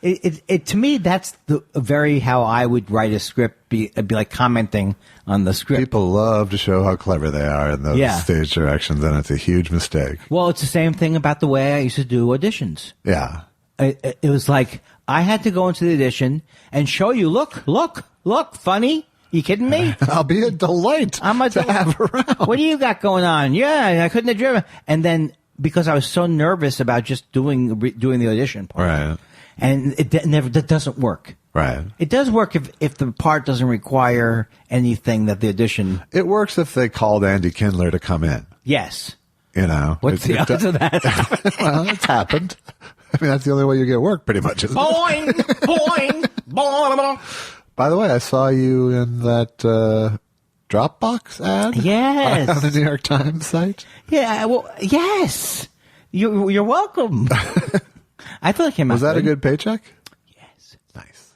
To me, that's how I would write a script. Be like commenting on the script.
People love to show how clever they are in those stage directions, and it's a huge mistake.
Well, it's the same thing about the way I used to do auditions.
Yeah.
It was like I had to go into the audition and show you, look, funny. You kidding me?
I'll be a delight to have around.
What do you got going on? Yeah, I couldn't have driven. And then because I was so nervous about just doing the audition part,
right?
And that doesn't work.
Right.
It does work if the part doesn't require anything that the audition.
It works if they called Andy Kindler to come in.
Yes.
What's
the odds of that?
Well, it's happened. I mean, that's the only way you get work, pretty much.
Boing, boing, boing.
By the way, I saw you in that Dropbox ad.
Yes.
On the New York Times site.
Yeah. Well, yes. You're welcome. I thought it came out.
Was that a good paycheck?
Yes.
Nice.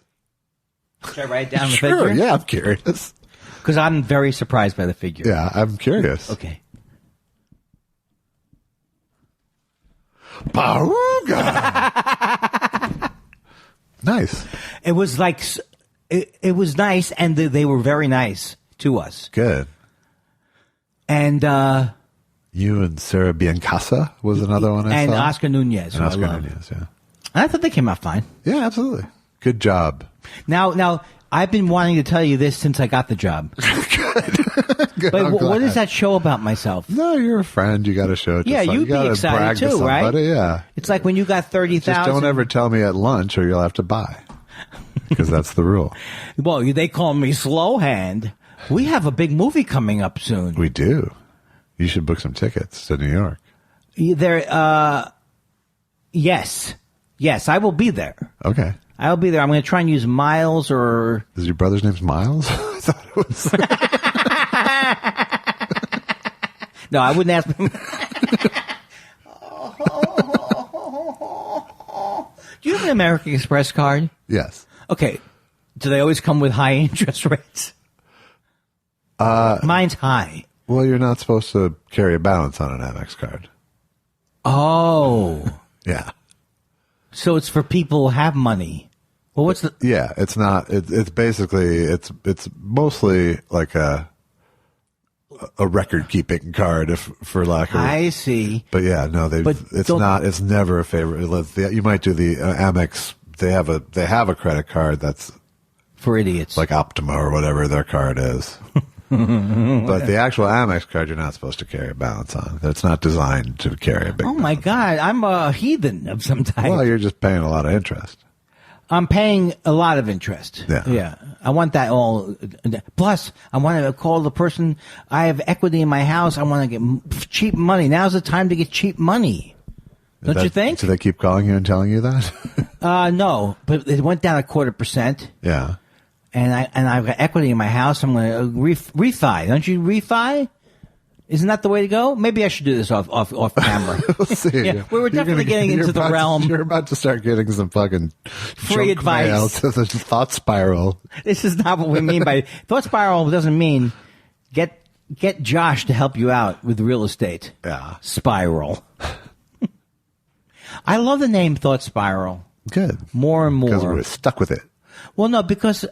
Should I write down the
figure?
figure?
Yeah, I'm curious.
Because I'm very surprised by the figure.
Yeah, I'm curious.
Okay.
Baruga. Nice.
It was like it was nice, and they were very nice to us.
Good.
And
you and Sarah Biancasa was another one I saw.
And Oscar Nunez.
And Oscar Nunez, yeah.
I thought they came out fine.
Yeah, absolutely. Good job.
Now I've been wanting to tell you this since I got the job.
Good.
But what is that show about myself?
No, you're a friend. You got to show it to
somebody. You'd be excited
brag
too,
to somebody.
right?
Yeah.
It's like when you got 30,000.
Just don't ever tell me at lunch or you'll have to buy. Because that's the rule.
Well, they call me slow hand. We have a big movie coming up soon.
We do. You should book some tickets to New York.
Yes, I will be there.
Okay.
I'll be there. I'm going to try and use Miles or.
Is your brother's name's Miles? I thought it was.
No, I wouldn't ask him. Do you have an American Express card?
Yes.
Okay. Do they always come with high interest rates? Mine's high.
Well, you're not supposed to carry a balance on an Amex card.
Oh.
Yeah.
So it's for people who have money. Well, what's the?
Yeah, it's not. It's basically it's mostly like a a record keeping card, if for lack of.
I see.
But yeah, no, it's never a favorite. You might do the Amex. They have a credit card that's
for idiots,
like Optima or whatever their card is. But the actual Amex card, you're not supposed to carry a balance on. It's not designed to carry a big.
Oh my God, I'm a heathen of some type.
Well, you're just paying a lot of interest.
I'm paying a lot of interest.
Yeah.
I want that all. Plus, I want to call the person. I have equity in my house. I want to get cheap money. Now's the time to get cheap money. Don't you think?
Do they keep calling you and telling you that?
No, but it went down 0.25%.
Yeah.
And I've got equity in my house. I'm going to refi. Don't you refi? Isn't that the way to go? Maybe I should do this off camera.
We'll see.
Yeah, we were definitely getting into the realm.
You're about to start getting some fucking
free
junk
advice
mail to the thought spiral.
This is not what we mean by thought spiral. Doesn't mean get Josh to help you out with real estate.
Yeah.
Spiral. I love the name Thought Spiral.
Good.
More and more.
Because we're stuck with it.
Well, no, because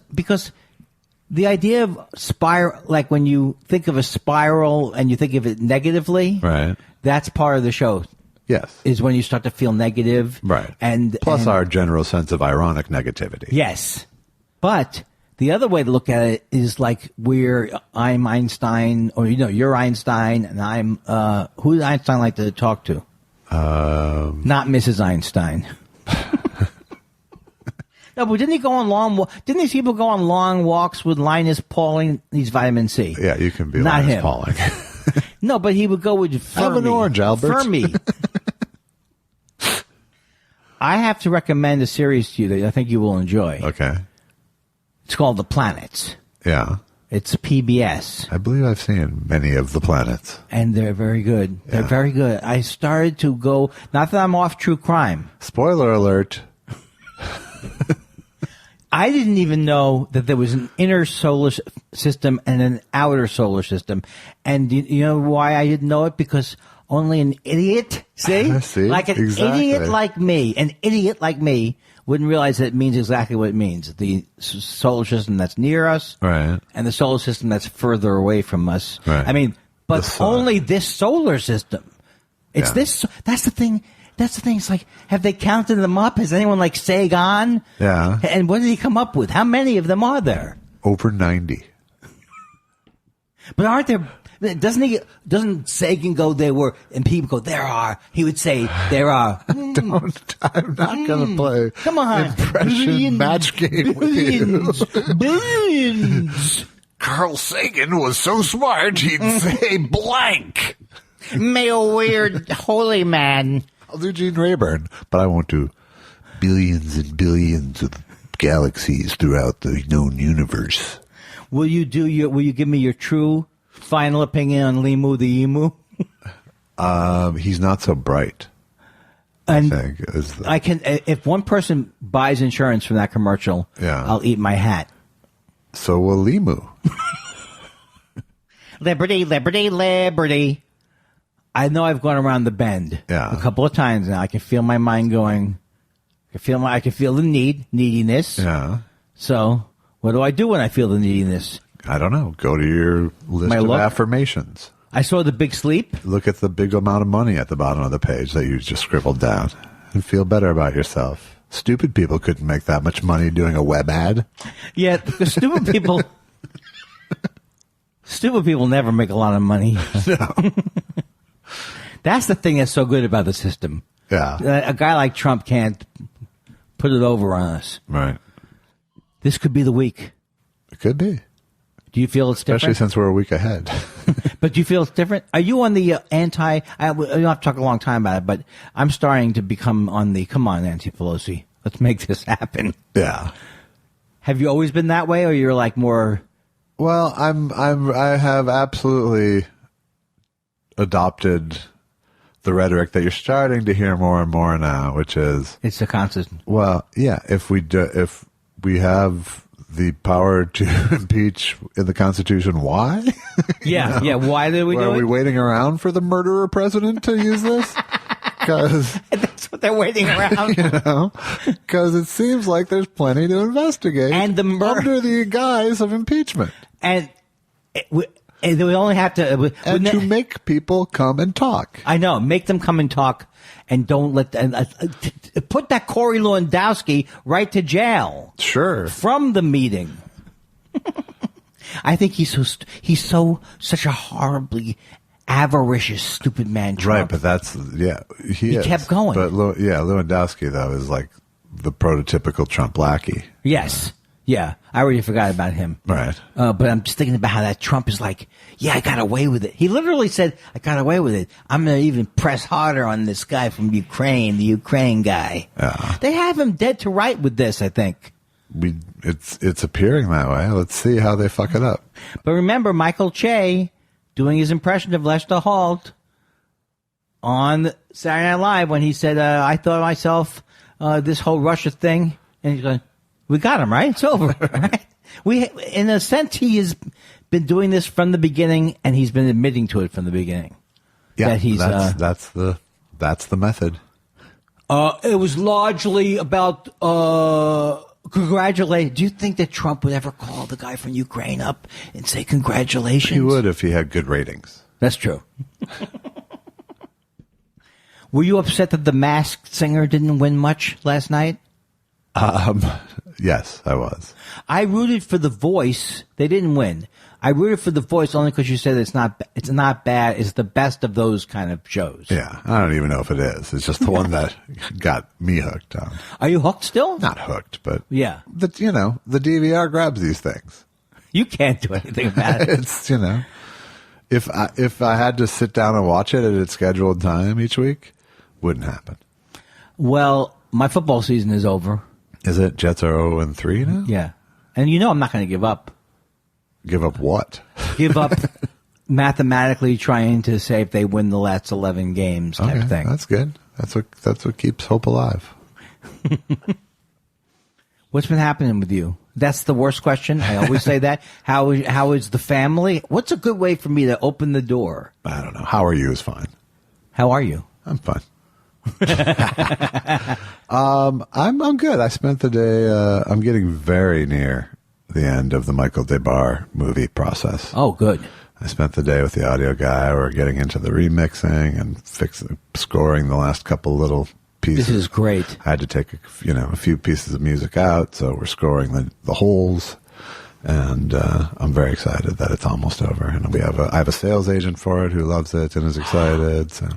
the idea of spiral, like when you think of a spiral and you think of it negatively,
right?
That's part of the show.
Yes.
Is when you start to feel negative.
Right.
Plus
our general sense of ironic negativity.
Yes. But the other way to look at it is like I'm Einstein, or you're Einstein, and I'm who did Einstein like to talk to? Not Mrs. Einstein. No, but didn't he go on didn't these people go on long walks with Linus Pauling? He's vitamin C.
Yeah, you can be
not
Linus
him.
Pauling.
No, but he would go with Fermi.
Have an orange, Albert.
Fermi. I have to recommend a series to you that I think you will enjoy.
Okay.
It's called The Planets.
Yeah.
It's PBS.
I believe I've seen many of the planets.
And they're very good.
Yeah.
They're very good. I started to go, not that I'm off true crime.
Spoiler alert.
I didn't even know that there was an inner solar system and an outer solar system. And you know why I didn't know it? Because only an idiot, like an idiot like me wouldn't realize that it means exactly what it means. The solar system that's near us,
right, and
the solar system that's further away from us.
Right.
I mean, but only this solar system. It's this. That's the thing. That's the thing. It's like, have they counted them up? Has anyone like Sagan?
Yeah.
And what did he come up with? How many of them are there?
Over 90.
But aren't there? Doesn't Sagan go, there were, and people go, there are. He would say, there are.
I'm not going to play.
Come on.
Impression match game with you.
Billions.
Carl Sagan was so smart, he'd say blank.
May a weird holy man.
I'll do Gene Rayburn, but I won't do
billions and billions of galaxies throughout the known universe.
Will you give me your true final opinion on Limu the Emu?
He's not so bright.
And
I think
I can, if one person buys insurance from that commercial, I'll eat my hat.
So will Limu.
Liberty, liberty, liberty. I know I've gone around the bend a couple of times now. I can feel my mind going. I can feel the neediness.
Yeah.
So what do I do when I feel the neediness?
I don't know. Go to your list of affirmations.
I saw The Big Sleep.
Look at the big amount of money at the bottom of the page that you just scribbled down and feel better about yourself. Stupid people couldn't make that much money doing a web ad.
Yeah, because stupid people never make a lot of money.
No.
That's the thing that's so good about the system.
Yeah.
A guy like Trump can't put it over on us.
Right.
This could be the week.
It could be.
Do you feel it's different?
Especially since we're a week ahead.
But do you feel it's different? Are you on the I don't have to talk a long time about it, but I'm starting to become on the, come on, Nancy Pelosi, let's make this happen.
Yeah.
Have you always been that way, or you're like more?
Well, I have absolutely adopted the rhetoric that you're starting to hear more and more now, which is
it's a constant.
Well, yeah, if we have the power to impeach in the Constitution, why?
Yeah, yeah. Why did we do it?
Are we waiting around for the murderer president to use this? Because
that's what they're waiting around.
Because it seems like there's plenty to investigate,
and
under the guise of impeachment.
And And they would only have to...
And to make people come and talk.
I know. Make them come and talk, and don't let... put that Corey Lewandowski right to jail.
Sure.
From the meeting. I think he's such a horribly avaricious, stupid man, Trump.
Right, but that's... Yeah, he is.
Kept going.
But, Lewandowski, though, is like the prototypical Trump lackey.
Yes. Yeah, I already forgot about him.
Right.
But I'm just thinking about how that Trump is like, yeah, I got away with it. He literally said, I got away with it. I'm going to even press harder on this guy from Ukraine, the Ukraine guy.
Yeah.
They have him dead to right with this, I think.
It's appearing that way. Let's see how they fuck it up.
But remember, Michael Che doing his impression of Lester Holt on Saturday Night Live when he said, I thought to myself, this whole Russia thing, and he's going, we got him, right? It's over. Right? In a sense, he has been doing this from the beginning, and he's been admitting to it from the beginning.
Yeah,
that he's,
that's the method.
It was largely about congratulate. Do you think that Trump would ever call the guy from Ukraine up and say congratulations?
He would if he had good ratings.
That's true. Were you upset that the Masked Singer didn't win much last night?
Yes, I was.
I rooted for The Voice. They didn't win. I rooted for The Voice only because you said it's not bad. It's the best of those kind of shows.
Yeah, I don't even know if it is. It's just the one that got me hooked on.
Are you hooked still?
Not hooked, but
yeah.
The DVR grabs these things.
You can't do anything about it.
It's if I had to sit down and watch it at its scheduled time each week, wouldn't happen.
Well, my football season is over.
Is it? Jets are 0-3 now?
Yeah. And I'm not going to give up.
Give up what?
Give up mathematically trying to say if they win the last 11 games type thing.
That's good. That's what keeps hope alive.
What's been happening with you? That's the worst question. I always say that. How is the family? What's a good way for me to open the door?
I don't know. How are you is fine.
How are you?
I'm fine. I'm good. I spent the day. I'm getting very near the end of the Michael DeBar movie process.
Oh, good.
I spent the day with the audio guy. We're getting into the remixing and scoring the last couple little pieces.
This is great.
I had to take a few pieces of music out, so we're scoring the holes. And I'm very excited that it's almost over. And I have a sales agent for it who loves it and is excited. So.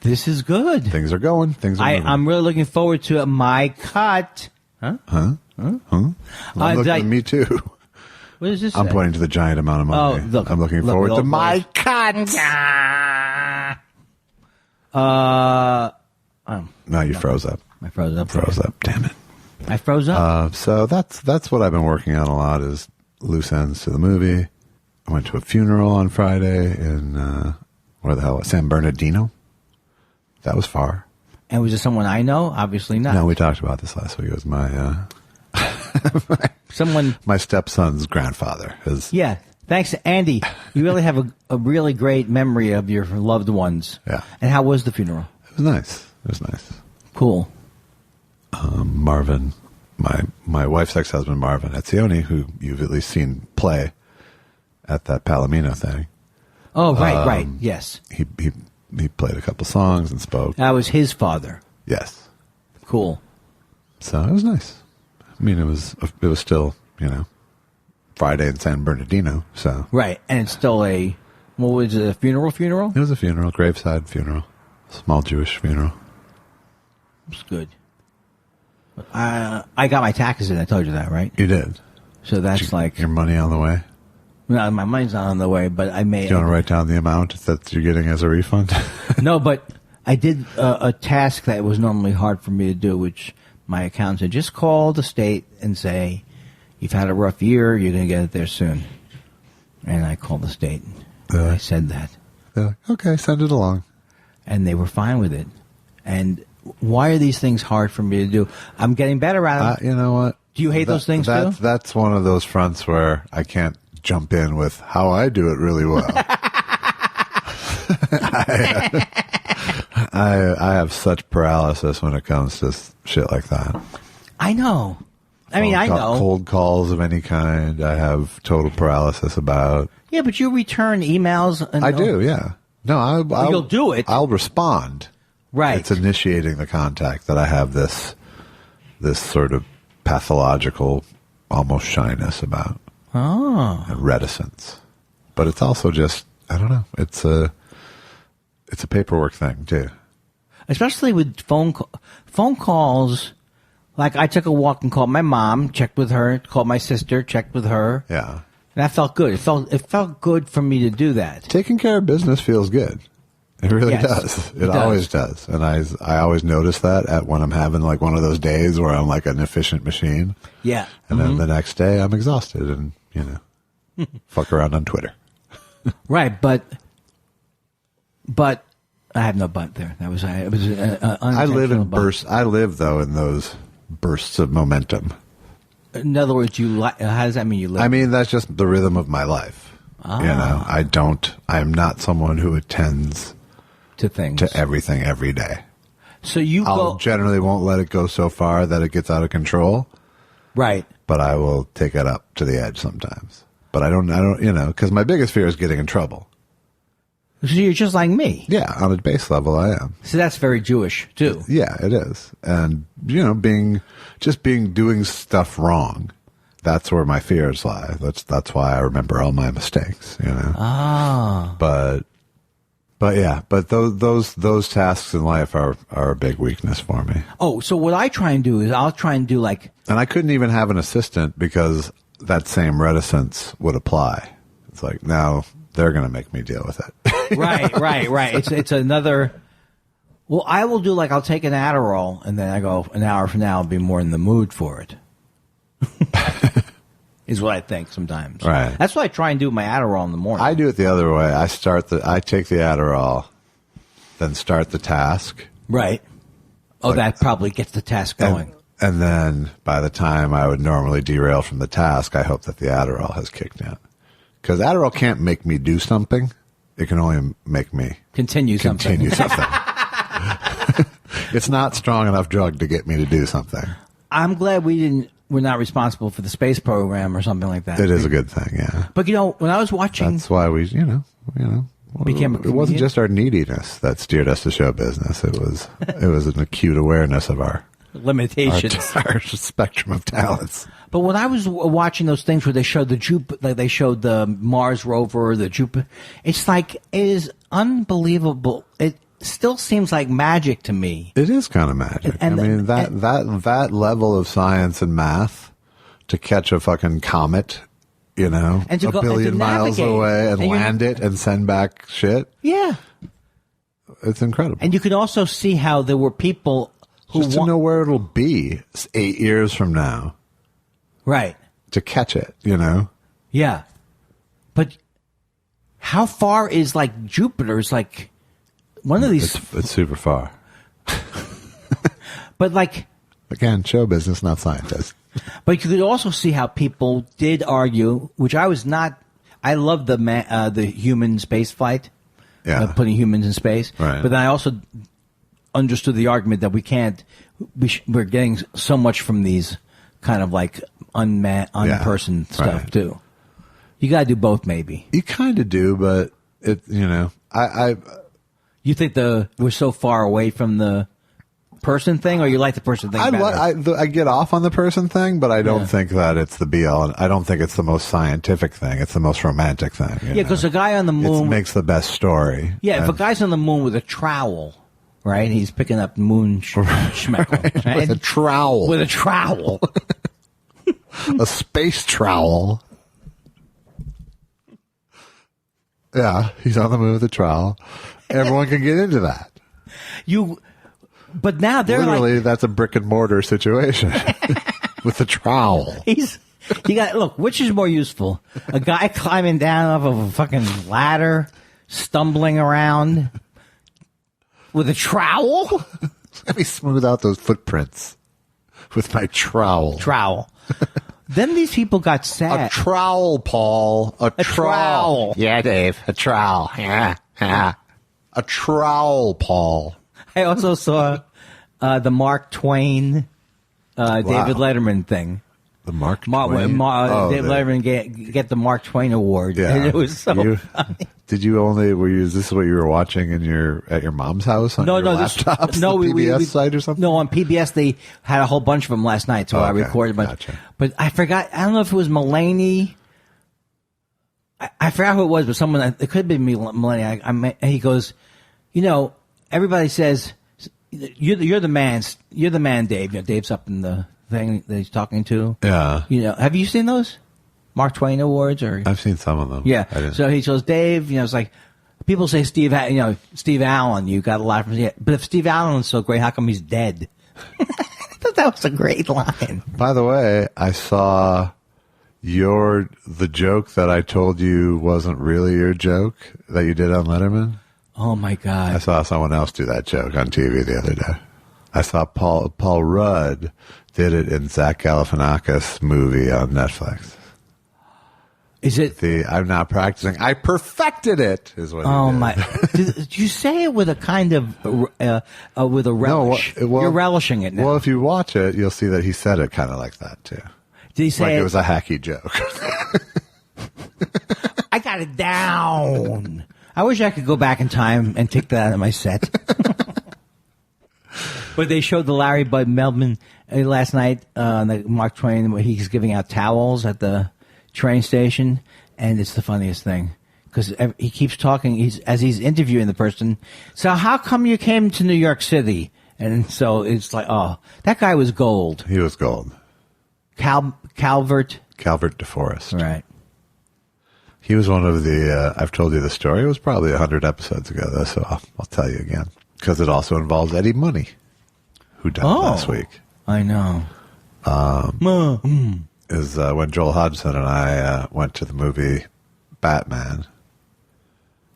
This is good.
Things are going.
I'm really looking forward to my cut. Huh?
Me too.
What is this?
I'm pointing to the giant amount of money.
Oh, look,
I'm looking forward to my cut. No, you froze up.
I froze up.
Froze up. Damn it.
I froze up.
So that's what I've been working on a lot is loose ends to the movie. I went to a funeral on Friday in where the hell? San Bernardino. That was far.
And was it someone I know? Obviously not.
No, we talked about this last week. It was my my stepson's grandfather.
Yeah. Thanks, Andy. You really have a really great memory of your loved ones.
Yeah.
And how was the funeral?
It was nice.
Cool.
Marvin, my wife's ex-husband, Marvin Etzioni, who you've at least seen play at that Palomino thing.
Oh, right. Yes.
He played a couple songs and spoke.
That was his father.
Yes.
Cool.
So it was nice. I mean, it was still, Friday in San Bernardino. So
right, and it's still what was it, a funeral?
It was a funeral, graveside funeral, small Jewish funeral.
It's good. I got my taxes in. I told you that, right?
You did.
So that's like
your money on the way.
No, my money's not on the way, but I made.
Do you want to write down the amount that you're getting as a refund?
No, but I did a task that was normally hard for me to do, which my accountant said, just call the state and say, you've had a rough year, you're going to get it there soon. And I called the state. I said that.
They're like, okay, send it along.
And they were fine with it. And why are these things hard for me to do? I'm getting better at them.
You know what?
Do you hate those things too?
That's one of those fronts where I can't jump in with how I do it really well. I have such paralysis when it comes to shit like that.
I know. I mean, I know.
Cold calls of any kind, I have total paralysis about.
Yeah, but you return emails. And
I do, yeah. No, I'll
you'll do it.
I'll respond.
Right.
It's initiating the contact that I have this sort of pathological, almost shyness about.
Oh.
And reticence. But it's also just, I don't know, it's a paperwork thing, too.
Especially with phone calls. Like, I took a walk and called my mom, checked with her, called my sister, checked with her.
Yeah.
And that felt good. It felt good for me to do that.
Taking care of business feels good. It really does. It always does. And I always notice that when I'm having like one of those days where I'm like an efficient machine.
Yeah.
And then the next day I'm exhausted and, fuck around on Twitter.
Right, but I have no but there. That was it was
I live in
but.
bursts. I live though in those bursts of momentum.
In other words, how does that mean you live?
I mean, that's just the rhythm of my life. I'm not someone who attends
to things,
to everything every day.
So
generally won't let it go so far that it gets out of control.
Right.
But I will take it up to the edge sometimes. But I don't, because my biggest fear is getting in trouble.
So you're just like me.
Yeah, on a base level, I am.
So that's very Jewish too.
Yeah, it is. And doing stuff wrong. That's where my fears lie. That's why I remember all my mistakes.
Ah.
But those tasks in life are a big weakness for me.
Oh, so what I try and do is I'll try and do like.
And I couldn't even have an assistant because that same reticence would apply. It's like, now they're going to make me deal with it.
Right. It's another. Well, I will do like I'll take an Adderall and then I go an hour from now I'll be more in the mood for it. Is what I think sometimes.
Right.
That's what I try and do with my Adderall in the morning.
I do it the other way. I take the Adderall, then start the task.
Right. Oh, that probably gets the task going.
And then by the time I would normally derail from the task, I hope that the Adderall has kicked in. Because Adderall can't make me do something. It can only make me
continue something.
It's not strong enough drug to get me to do something.
I'm glad we're not responsible for the space program or something like that.
It is a good thing, yeah.
But when I was watching,
that's why we, became a comedian. It wasn't just our neediness that steered us to show business. It was an acute awareness of our
limitations,
our spectrum of talents.
But when I was watching those things where they showed they showed the Mars rover, the Jupiter, it's like it is unbelievable. It still seems like magic to me.
It is kind of magic. That level of science and math to catch a fucking comet,
and to
a billion miles away and land it and send back shit.
Yeah.
It's incredible.
And you could also see how there were people who
just to know where it'll be 8 years from now.
Right.
To catch it,
Yeah. But how far is like Jupiter's like one of these?
It's super far.
But like.
Again, show business, not scientists.
But you could also see how people did argue, which I was not. I love the human space flight, putting humans in space.
Right.
But then I also understood the argument that we're getting so much from these kind of like unperson stuff too. You got to do both, maybe.
You kind of do, but
You think we're so far away from the person thing, or you like the person thing better?
I get off on the person thing, but I don't think that it's the be all. I don't think it's the most scientific thing. It's the most romantic thing.
Yeah, because a guy on the moon
makes the best story.
Yeah, if a guy's on the moon with a trowel, right? He's picking up moon schmeckle. Right?
With a trowel.
With a trowel.
A space trowel. Yeah, he's on the moon with a trowel. Everyone can get into that.
But now they're
literally that's a brick and mortar situation with a trowel.
Look, which is more useful? A guy climbing down off of a fucking ladder, stumbling around with a trowel?
Let me smooth out those footprints with my trowel.
Then these people got sad.
A trowel, Paul. A trowel.
Yeah, Dave. A trowel. Yeah.
A trowel, Paul.
I also saw the Mark Twain, David Letterman thing.
The Mark
Dave Letterman get the Mark Twain Award.
Yeah.
And it was so funny.
Did you is this what you were watching at your mom's house on your laptop? PBS site or something?
No, on PBS they had a whole bunch of them last night, so I recorded a bunch.
Gotcha.
But I forgot, I don't know if it was Mulaney. I forgot who it was, but someone, it could have been Mulaney. He goes, everybody says, you're the man, Dave. Dave's up in the thing that he's talking to.
Yeah.
Have you seen those Mark Twain Awards? Or
I've seen some of them.
Yeah. So he goes, Dave. It's like people say Steve Allen. You got a lot from him. But if Steve Allen is so great, how come he's dead? I thought that was a great line.
By the way, I saw the joke that I told you wasn't really your joke that you did on Letterman.
Oh my God!
I saw someone else do that joke on TV the other day. I saw Paul Rudd did it in Zach Galifianakis' movie on Netflix.
Is it
I'm not practicing. I perfected it. Is what?
Oh
he did.
my! Did you say it with a kind of with a relish?
No,
you're relishing it now.
Well, if you watch it, you'll see that he said it kind of like that too.
Did he say
like it was a hacky joke?
I got it down. I wish I could go back in time and take that out of my set. But they showed the Larry Bud Melvin last night, the Mark Twain, where he's giving out towels at the train station, and it's the funniest thing because he keeps talking as he's interviewing the person. So how come you came to New York City? And so it's like, oh, that guy was gold.
He was gold.
Calvert
DeForest.
Right.
He was one of the, I've told you the story. It was probably 100 episodes ago, though, so I'll tell you again. Because it also involves Eddie Money, who died last week.
I know.
Is when Joel Hodgson and I went to the movie Batman.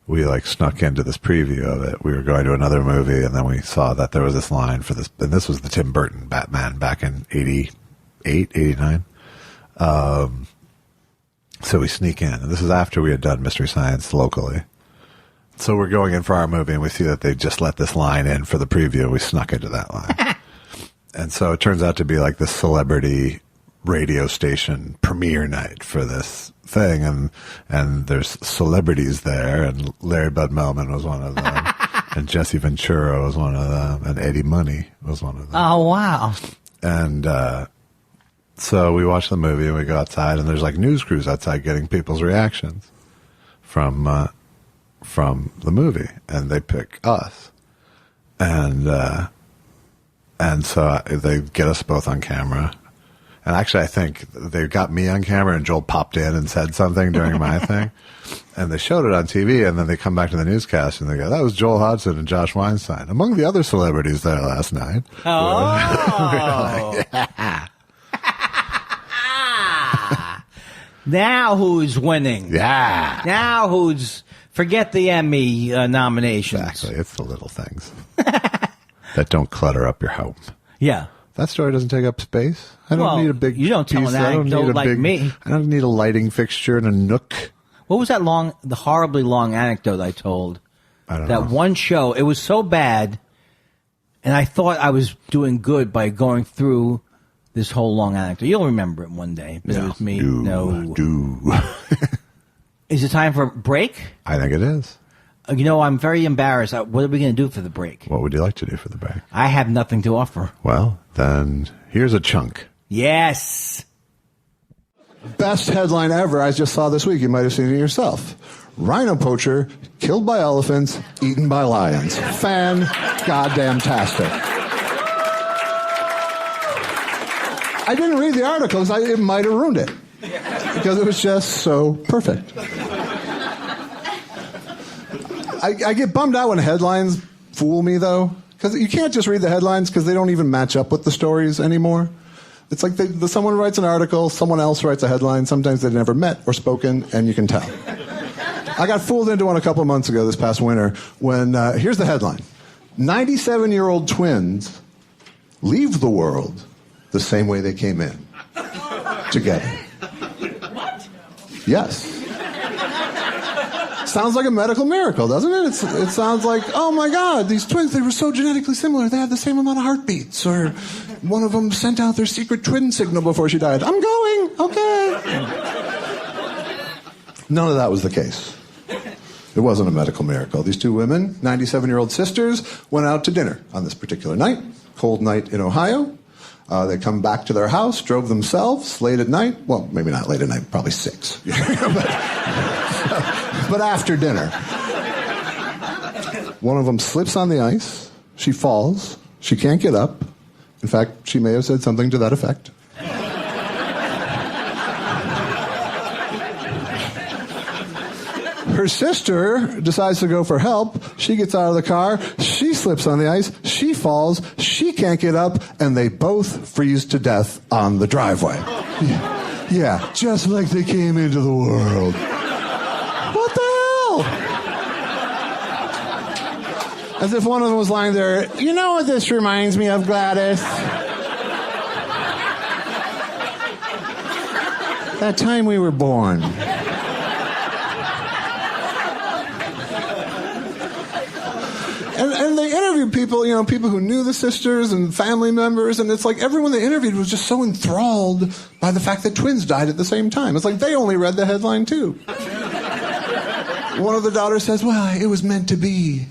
We snuck into this preview of it. We were going to another movie, and then we saw that there was this line for this, and this was the Tim Burton Batman back in 88, 89. So we sneak in, and this is after we had done Mystery Science locally. So we're going in for our movie, and we see that they just let this line in for the preview. We snuck into that line. And so it turns out to be like this celebrity radio station premiere night for this thing, and there's celebrities there, and Larry Bud Melvin was one of them, and Jesse Ventura was one of them, and Eddie Money was one of them.
Oh, wow.
And so we watch the movie, and we go outside, and there's news crews outside getting people's reactions from the movie, and they pick us, and so they get us both on camera. And actually, I think they got me on camera, and Joel popped in and said something during my thing. And they showed it on TV, and then they come back to the newscast, and they go, that was Joel Hodgson and Josh Weinstein, among the other celebrities there last night.
Oh.
Yeah.
Now who's winning?
Yeah.
Now forget the Emmy nominations.
Exactly. It's the little things that don't clutter up your home.
Yeah.
That story doesn't take up space. I don't need a big
You don't tell an anecdote like me.
I don't need a lighting fixture and a nook.
What was the horribly long anecdote I told?
I don't know.
That one show, it was so bad, and I thought I was doing good by going through this whole long anecdote. You'll remember it one day. But it was me. Is it time for a break?
I think it is.
I'm very embarrassed. What are we going to do for the break?
What would you like to do for the break?
I have nothing to offer.
Well, then here's a chunk.
Yes.
Best headline ever I just saw this week. You might have seen it yourself. Rhino poacher killed by elephants, eaten by lions. Fan-goddamn-tastic. I didn't read the article because it might have ruined it. Because it was just so perfect. I get bummed out when headlines fool me, though. Because you can't just read the headlines because they don't even match up with the stories anymore. It's like someone writes an article, someone else writes a headline. Sometimes they've never met or spoken, and you can tell. I got fooled into one a couple months ago this past winter when, here's the headline. 97-year-old twins leave the world the same way they came in. Together. What? Yes. sounds like a medical miracle, doesn't it? It sounds like, oh my God, these twins, they were so genetically similar. They had the same amount of heartbeats. Or one of them sent out their secret twin signal before she died. I'm going, okay. None of that was the case. It wasn't a medical miracle. These two women, 97-year-old sisters, went out to dinner on this particular night, cold night in Ohio. They come back to their house, drove themselves late at night. Well, maybe not late at night, probably 6. but after dinner. One of them slips on the ice. She falls. She can't get up. In fact, she may have said something to that effect. Her sister decides to go for help. She gets out of the car. She slips on the ice. She falls. She can't get up. And they both freeze to death on the driveway. Yeah, just like they came into the world. What the hell? As if one of them was lying there. You know what this reminds me of, Gladys? That time we were born. And they interviewed people, people who knew the sisters and family members, and it's like everyone they interviewed was just so enthralled by the fact that twins died at the same time. It's like they only read the headline, too. One of the daughters says, well, it was meant to be.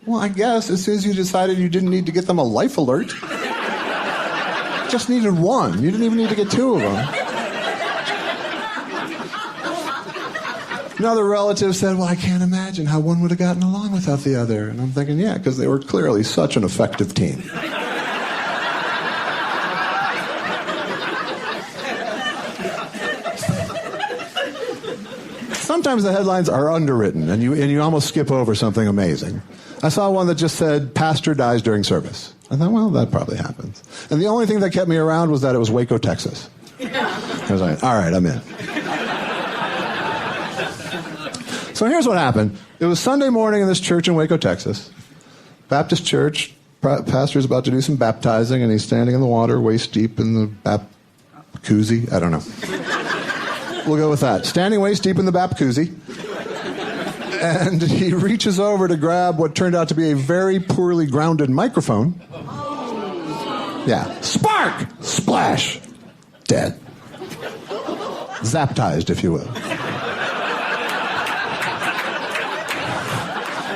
Well, I guess as soon as you decided you didn't need to get them a life alert, just needed one. You didn't even need to get 2 of them. Another relative said, well, I can't imagine how one would have gotten along without the other. And I'm thinking, yeah, because they were clearly such an effective team. Sometimes the headlines are underwritten, and you almost skip over something amazing. I saw one that just said, pastor dies during service. I thought, well, that probably happens. And the only thing that kept me around was that it was Waco, Texas. I was like, all right, I'm in. So here's what happened. It was Sunday morning in this church in Waco, Texas. Baptist church. Pastor's about to do some baptizing, and he's standing in the water, waist deep in the koozie. I don't know. We'll go with that. Standing waist deep in the koozie. And he reaches over to grab what turned out to be a very poorly grounded microphone. Yeah. Spark! Splash! Dead. Zaptized, if you will.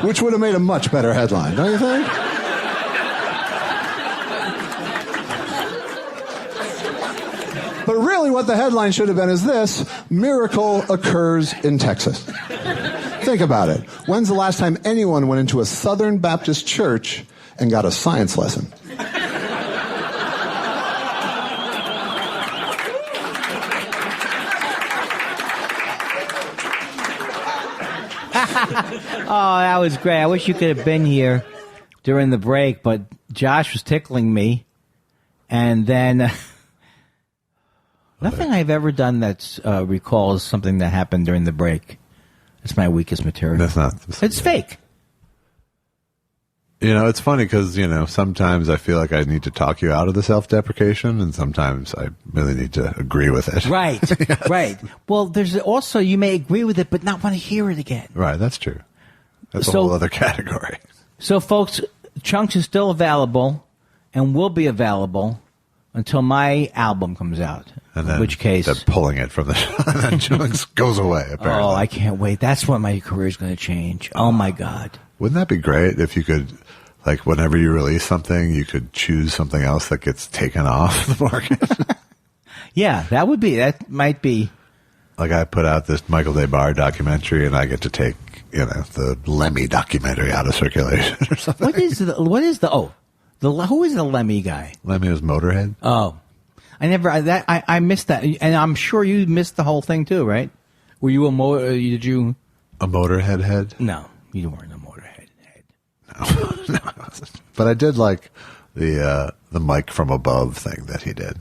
Which would have made a much better headline, don't you think? But really what the headline should have been is this: miracle occurs in Texas. Think about it. When's the last time anyone went into a Southern Baptist church and got a science lesson?
Oh, that was great. I wish you could have been here during the break, but Josh was tickling me. And then nothing I've ever done that recalls something that happened during the break. It's my weakest material.
That's not.
It's fake.
It's funny because, sometimes I feel like I need to talk you out of the self-deprecation, and sometimes I really need to agree with it.
Right, yes. Right. Well, there's also, you may agree with it, but not want to hear it again.
Right, that's true. That's a whole other category.
So, folks, Chunks is still available and will be available until my album comes out.
And then
in which case,
they're pulling it from the show, and then Chunks goes away, apparently.
Oh, I can't wait. That's when my career is going to change. Oh, my God.
Wouldn't that be great if you could, like, whenever you release something, you could choose something else that gets taken off the market?
Yeah, that might be.
Like, I put out this Michael Day Barr documentary, and I get to take, the Lemmy documentary out of circulation or something.
Who is the Lemmy guy?
Lemmy was Motorhead.
Oh. I missed that. And I'm sure you missed the whole thing too, right? Were you a
Motorhead head?
No, you weren't a Motorhead head.
No, I wasn't. But I did like the mic from above thing that he did.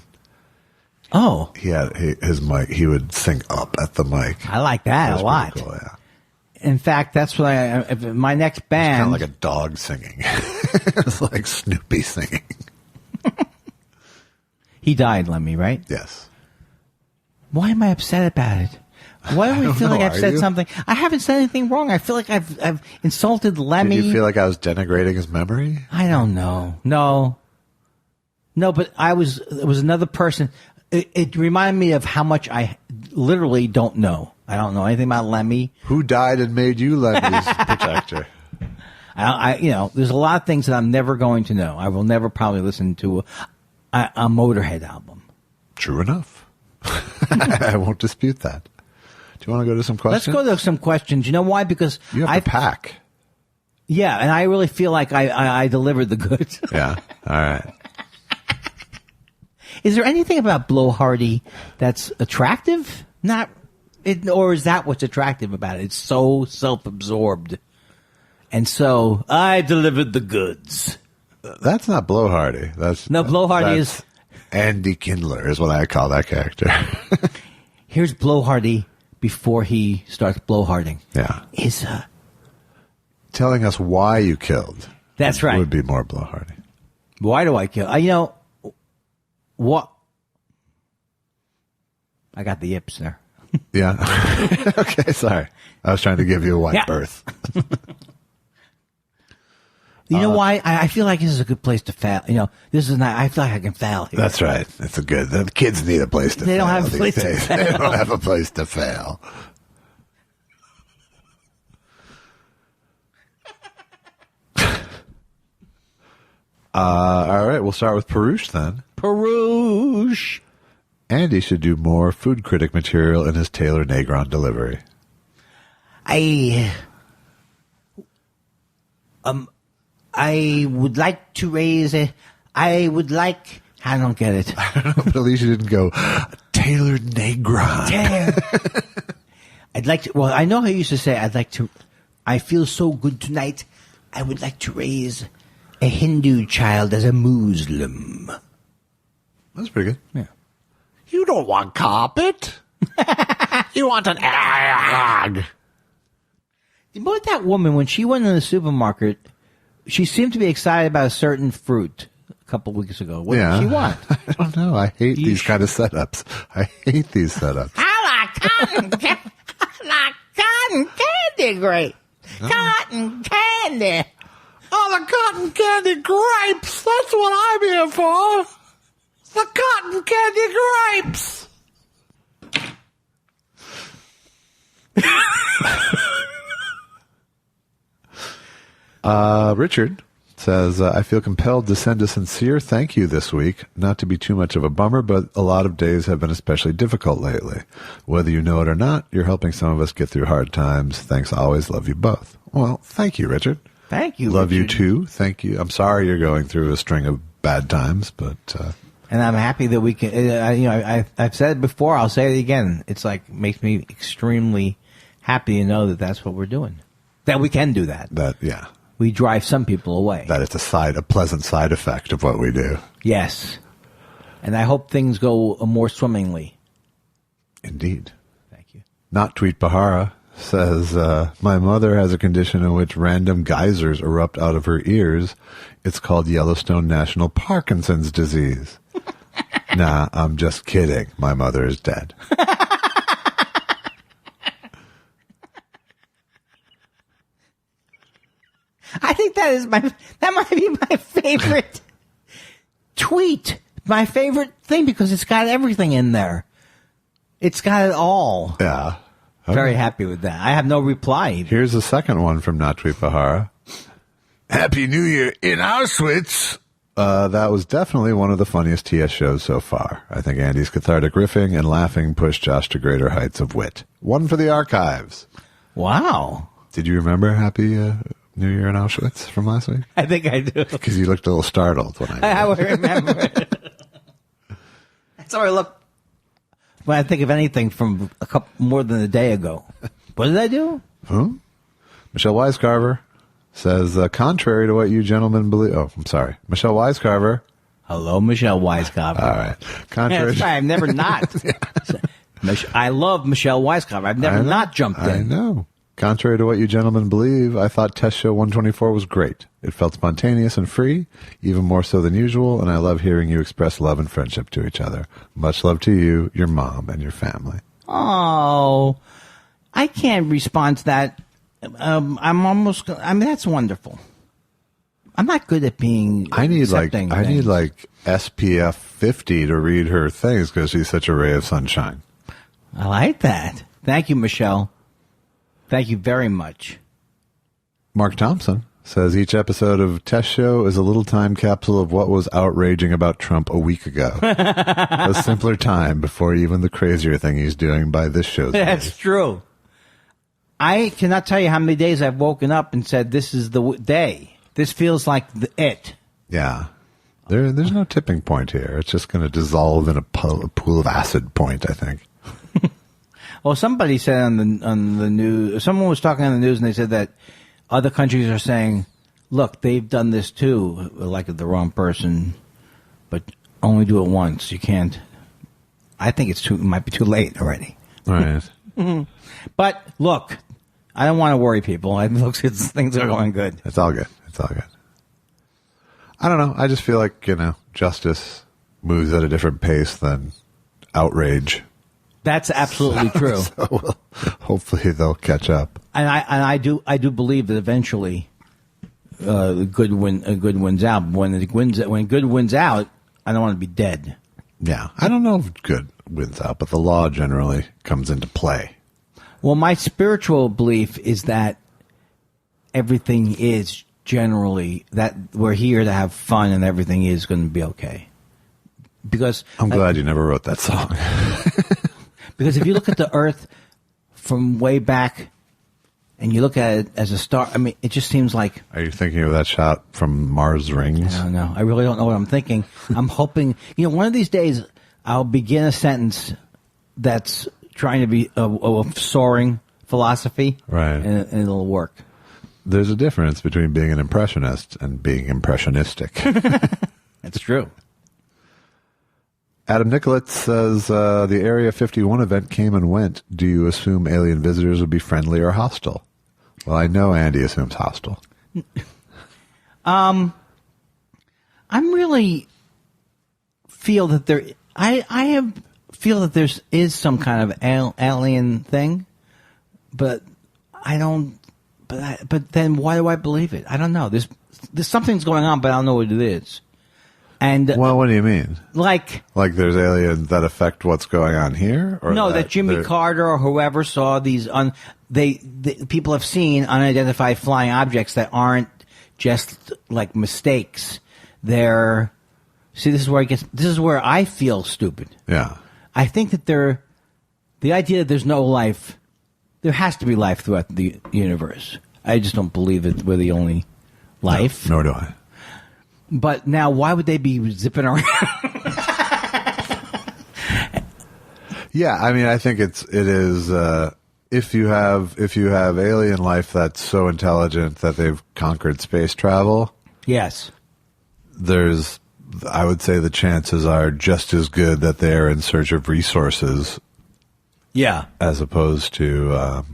Oh.
He had his mic, he would sync up at the mic.
I like that a lot.
Cool, yeah.
In fact, that's what my next band.
It's kind of like a dog singing. It's like Snoopy singing.
He died, Lemmy, right?
Yes.
Why am I upset about it? Why do we feel like
know.
I've
Are
said
you?
something? I haven't said anything wrong. I feel like I've insulted Lemmy.
Did you feel like I was denigrating his memory?
I don't know. No, but it was another person. It reminded me of how much I literally don't know. I don't know anything about Lemmy.
Who died and made you Lemmy's protector?
There's a lot of things that I'm never going to know. I will never probably listen to a Motorhead album.
True enough. I won't dispute that. Do you want to go to some questions?
Let's go to some questions. You know why? Because
You have to pack.
Yeah, and I really feel like I delivered the goods.
Yeah. All right.
Is there anything about Blowhardy that's attractive? Or is that what's attractive about it? It's so self-absorbed. And so, I delivered the goods.
That's not Blowhardy.
Blowhardy is...
Andy Kindler is what I call that character.
Here's Blowhardy before he starts blowharding.
Yeah.
Is
telling us why you killed.
That's right.
Would be more Blowhardy.
Why do I kill? What? I got the yips there.
Yeah. Okay, sorry. I was trying to give you a wide berth.
You know why? I feel like this is a good place to fail. This is not. I feel like I can fail here.
That's right. It's the kids need a place to fail.
They don't have a place to fail.
They don't have a place to fail. All right, we'll start with Perush then.
Perush.
Andy should do more food critic material in his Taylor Negron delivery.
I would like to raise I don't get it.
I don't know, but at least you didn't go, Taylor Negron.
I'd like to, well, I know how you used to say, I feel so good tonight, I would like to raise a Hindu child as a Muslim.
That's pretty good.
Yeah.
You don't want carpet. You want an egg.
But that woman, when she went in the supermarket, she seemed to be excited about a certain fruit a couple of weeks ago. What did she want?
I don't know. I hate these kind of setups. I hate these setups.
I like cotton candy, great. Cotton candy.
Oh, the cotton candy grapes. That's what I'm here for. The cotton candy grapes.
Richard says, I feel compelled to send a sincere thank you this week. Not to be too much of a bummer, but a lot of days have been especially difficult lately. Whether you know it or not, you're helping some of us get through hard times. Thanks always. Love you both. Well, thank you, Richard.
Thank you,
Love
Richard.
you too. Thank you. I'm sorry you're going through a string of bad times, but...
and I'm happy that we can, I've said it before, I'll say it again. It's like, makes me extremely happy to know that that's what we're doing. That we can do that.
Yeah.
We drive some people away.
That it's a pleasant side effect of what we do.
Yes. And I hope things go more swimmingly.
Indeed.
Thank you.
Not Tweet Bahara says, my mother has a condition in which random geysers erupt out of her ears. It's called Yellowstone National Parkinson's disease. Nah, I'm just kidding. My mother is dead.
I think that might be my favorite tweet. My favorite thing because it's got everything in there. It's got it all.
Yeah. Okay.
Very happy with that. I have no reply.
Here's the second one from Not Tweet Bahara.
Happy New Year in Auschwitz.
That was definitely one of the funniest TS shows so far. I think Andy's cathartic riffing and laughing pushed Josh to greater heights of wit. One for the archives.
Wow.
Did you remember Happy New Year in Auschwitz from last week?
I think I do.
Because you looked a little startled when I
would remember it. That's how I look when I think of anything from a couple more than a day ago. What did I do?
Huh? Michelle Wisecarver says, contrary to what you gentlemen believe... Oh, I'm sorry. Michelle Wisecarver.
Hello, Michelle Wisecarver.
All right. Contrary
That's right. I've never not. I love Michelle Wisecarver. I've never not jumped in.
I know. Contrary to what you gentlemen believe, I thought Test Show 124 was great. It felt spontaneous and free, even more so than usual, and I love hearing you express love and friendship to each other. Much love to you, your mom, and your family.
Oh, I can't respond to that. That's wonderful. I'm not good at being.
I need
accepting things.
SPF 50 to read her things because she's such a ray of sunshine.
I like that. Thank you, Michelle. Thank you very much.
Mark Thompson says each episode of Test Show is a little time capsule of what was outraging about Trump a week ago. A simpler time before even the crazier thing he's doing by this show's
That's true. I cannot tell you how many days I've woken up and said, this is the day. This feels like it.
Yeah. There's no tipping point here. It's just going to dissolve in a pool of acid point, I think.
Well, somebody said on the news, someone was talking on the news and they said that other countries are saying, look, they've done this too, like the wrong person, but only do it once. You can't. I think it might be too late already.
Right.
But look, I don't want to worry people. Things are going good.
It's all good. It's all good. I don't know. I just feel like, justice moves at a different pace than outrage.
That's absolutely true.
So hopefully they'll catch up.
And I do believe that eventually good wins out. When good wins out, I don't want to be dead.
Yeah. I don't know if good wins out, but the law generally comes into play.
Well, my spiritual belief is that everything is generally, that we're here to have fun and everything is going to be okay. Because
I'm glad you never wrote that song.
Because if you look at the Earth from way back and you look at it as a star, I mean, it just seems like...
Are you thinking of that shot from Mars Rings?
I don't know. I really don't know what I'm thinking. I'm hoping... one of these days I'll begin a sentence that's trying to be a soaring philosophy.
Right.
And it'll work.
There's a difference between being an impressionist and being impressionistic.
That's true.
Adam Nicolitz says, the Area 51 event came and went. Do you assume alien visitors would be friendly or hostile? Well, I know Andy assumes hostile.
I'm really feel that there... I feel that there is some kind of alien thing, but I don't... But then why do I believe it? I don't know. There's something's going on, but I don't know what it is. And
well, what do you mean?
Like
there's aliens that affect what's going on here? Or
no, that Jimmy Carter or whoever saw these people have seen unidentified flying objects that aren't just like mistakes. This is where I feel stupid.
Yeah.
I think that the idea that there's no life, there has to be life throughout the universe. I just don't believe that we're the only life.
No, nor do I.
But now, why would they be zipping around?
Yeah, I mean, I think it is. If you have alien life that's so intelligent that they've conquered space travel,
yes,
I would say the chances are just as good that they're in search of resources.
Yeah,
as opposed to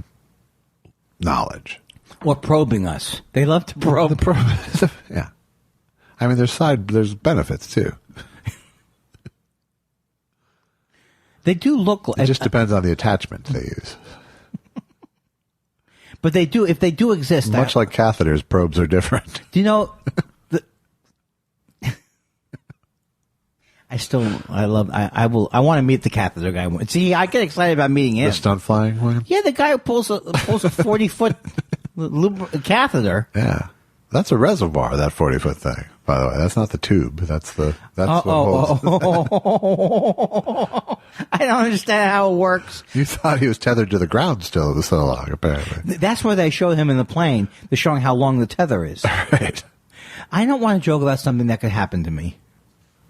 knowledge
or probing us. They love to probe.
Yeah. I mean, there's benefits too.
They do look like...
It just depends on the attachment they use.
But they do, if they do exist...
Much like catheters, probes are different.
Do you know... I want to meet the catheter guy. See, I get excited about meeting him.
The stunt flying one?
Yeah, the guy who pulls a 40-foot catheter.
Yeah. That's a reservoir, that 40-foot thing. By the way, that's not the tube. That's what holds.
I don't understand how it works.
You thought he was tethered to the ground still. It was so long, apparently.
That's where they show him in the plane. They're showing how long the tether is.
Right.
I don't want to joke about something that could happen to me.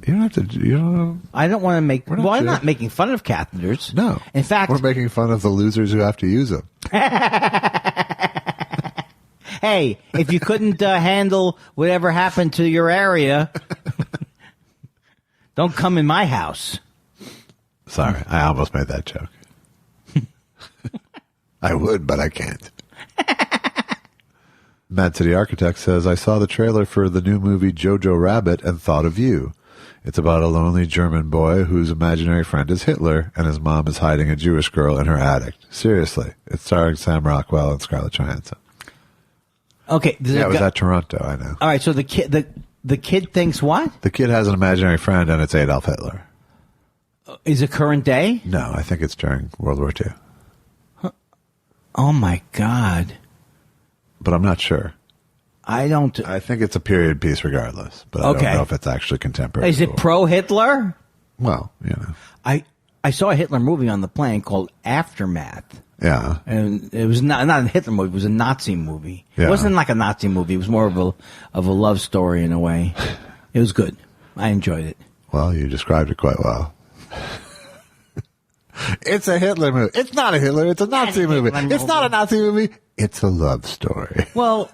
You don't have to. You don't.
I don't want to make. Well, I'm not making fun of catheters.
No.
In fact,
we're making fun of the losers who have to use them.
Hey, if you couldn't handle whatever happened to your area, don't come in my house.
Sorry, I almost made that joke. I would, but I can't. Mad City Architect says, I saw the trailer for the new movie Jojo Rabbit and thought of you. It's about a lonely German boy whose imaginary friend is Hitler, and his mom is hiding a Jewish girl in her attic. Seriously. It's starring Sam Rockwell and Scarlett Johansson.
Okay.
Yeah, it was at Toronto, I know.
All right, so the kid thinks what?
The kid has an imaginary friend, and it's Adolf Hitler.
Is it current day?
No, I think it's during World War II.
Oh, my God.
But I'm not sure.
I
think it's a period piece regardless, but I don't know if it's actually contemporary.
Is it pro-Hitler?
Well,
I saw a Hitler movie on the plane called Aftermath.
Yeah.
And it was not a Hitler movie, it was a Nazi movie.
Yeah.
It wasn't like a Nazi movie, it was more of a love story in a way. It was good. I enjoyed it.
Well, you described it quite well. It's a Hitler movie. It's not a Hitler, it's a Nazi movie. It's not a Nazi movie, it's a love story.
Well,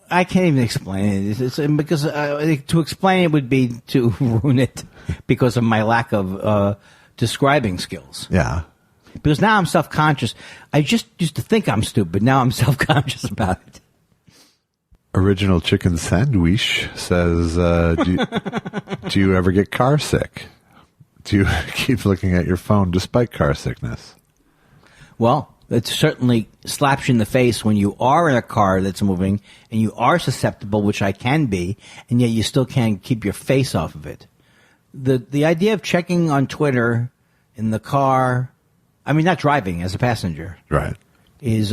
I can't even explain it. It's because to explain it would be to ruin it because of my lack of describing skills.
Yeah.
Because now I'm self-conscious. I just used to think I'm stupid. Now I'm self-conscious about it.
Original Chicken Sandwich says, do you ever get car sick? Do you keep looking at your phone despite car sickness?
Well, it certainly slaps you in the face when you are in a car that's moving and you are susceptible, which I can be, and yet you still can't keep your face off of it. The idea of checking on Twitter in the car, I mean, not driving as a passenger,
right,
is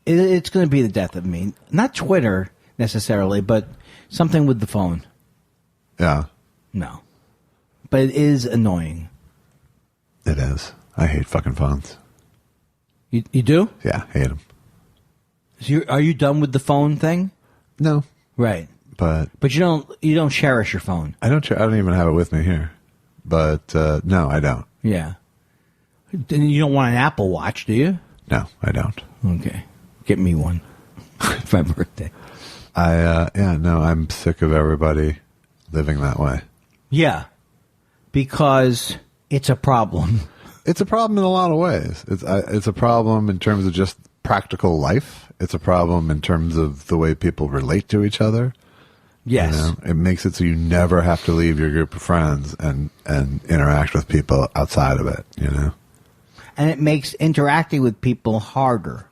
it's going to be the death of me. Not Twitter necessarily, but something with the phone.
Yeah.
No. But it is annoying.
It is. I hate fucking phones.
You do?
Yeah, hate them.
So are you done with the phone thing?
No.
Right.
But
you don't cherish your phone.
I don't even have it with me here. But no, I don't.
Yeah. Then you don't want an Apple Watch, do you?
No, I don't.
Okay. Get me one for my birthday.
I'm sick of everybody living that way.
Yeah. Because it's a problem.
It's a problem in a lot of ways. It's a problem in terms of just practical life. It's a problem in terms of the way people relate to each other.
Yes.
You know? It makes it so you never have to leave your group of friends and interact with people outside of it, you know?
And it makes interacting with people harder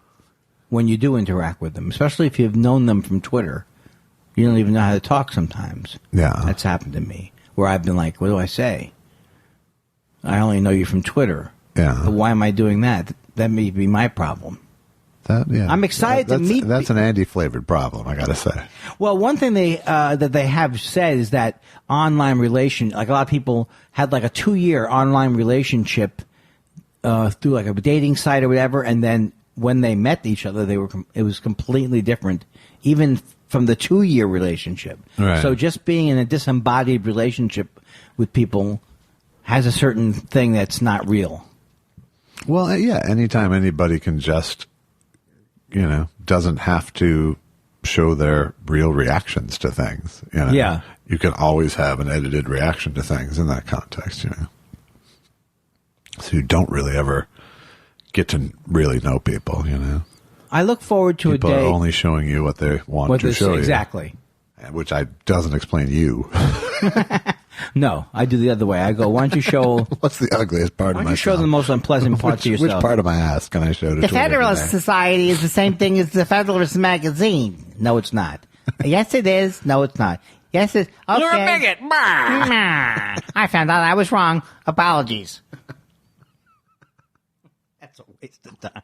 when you do interact with them, especially if you've known them from Twitter. You don't even know how to talk sometimes.
Yeah.
That's happened to me, where I've been like, what do I say? I only know you from Twitter.
Yeah.
But why am I doing that? That may be my problem. I'm excited to meet.
That's an Andy-flavored problem, I gotta say.
Well, one thing that they have said is that online like a lot of people had like a 2-year online relationship through like a dating site or whatever, and then when they met each other, it was completely different, even from the 2-year relationship.
Right.
So just being in a disembodied relationship with people has a certain thing that's not real.
Well, yeah, anytime anybody can just, doesn't have to show their real reactions to things.
Yeah.
You can always have an edited reaction to things in that context, So you don't really ever get to really know people,
I look forward to
people
a day.
People are only showing you what they want to show
exactly.
you. Which doesn't explain you.
No, I do the other way. I go, why don't you show...
What's the ugliest part of my
Why don't you show the most unpleasant parts of yourself?
Which part of my ass can I show to
The
Twitter
Federalist
today?
Society is the same thing as the Federalist Magazine. No, it's not. Yes, it is. No, it's not. Yes, it's... Okay.
You're a bigot.
I found out I was wrong. Apologies. That's a waste of time.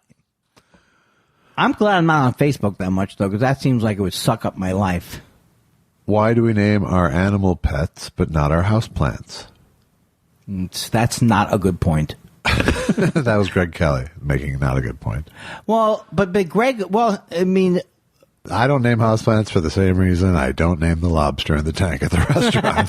I'm glad I'm not on Facebook that much, though, because that seems like it would suck up my life.
Why do we name our animal pets but not our houseplants?
That's not a good point.
That was Greg Kelly making not a good point.
Well, but Greg, I mean...
I don't name houseplants for the same reason I don't name the lobster in the tank at the restaurant.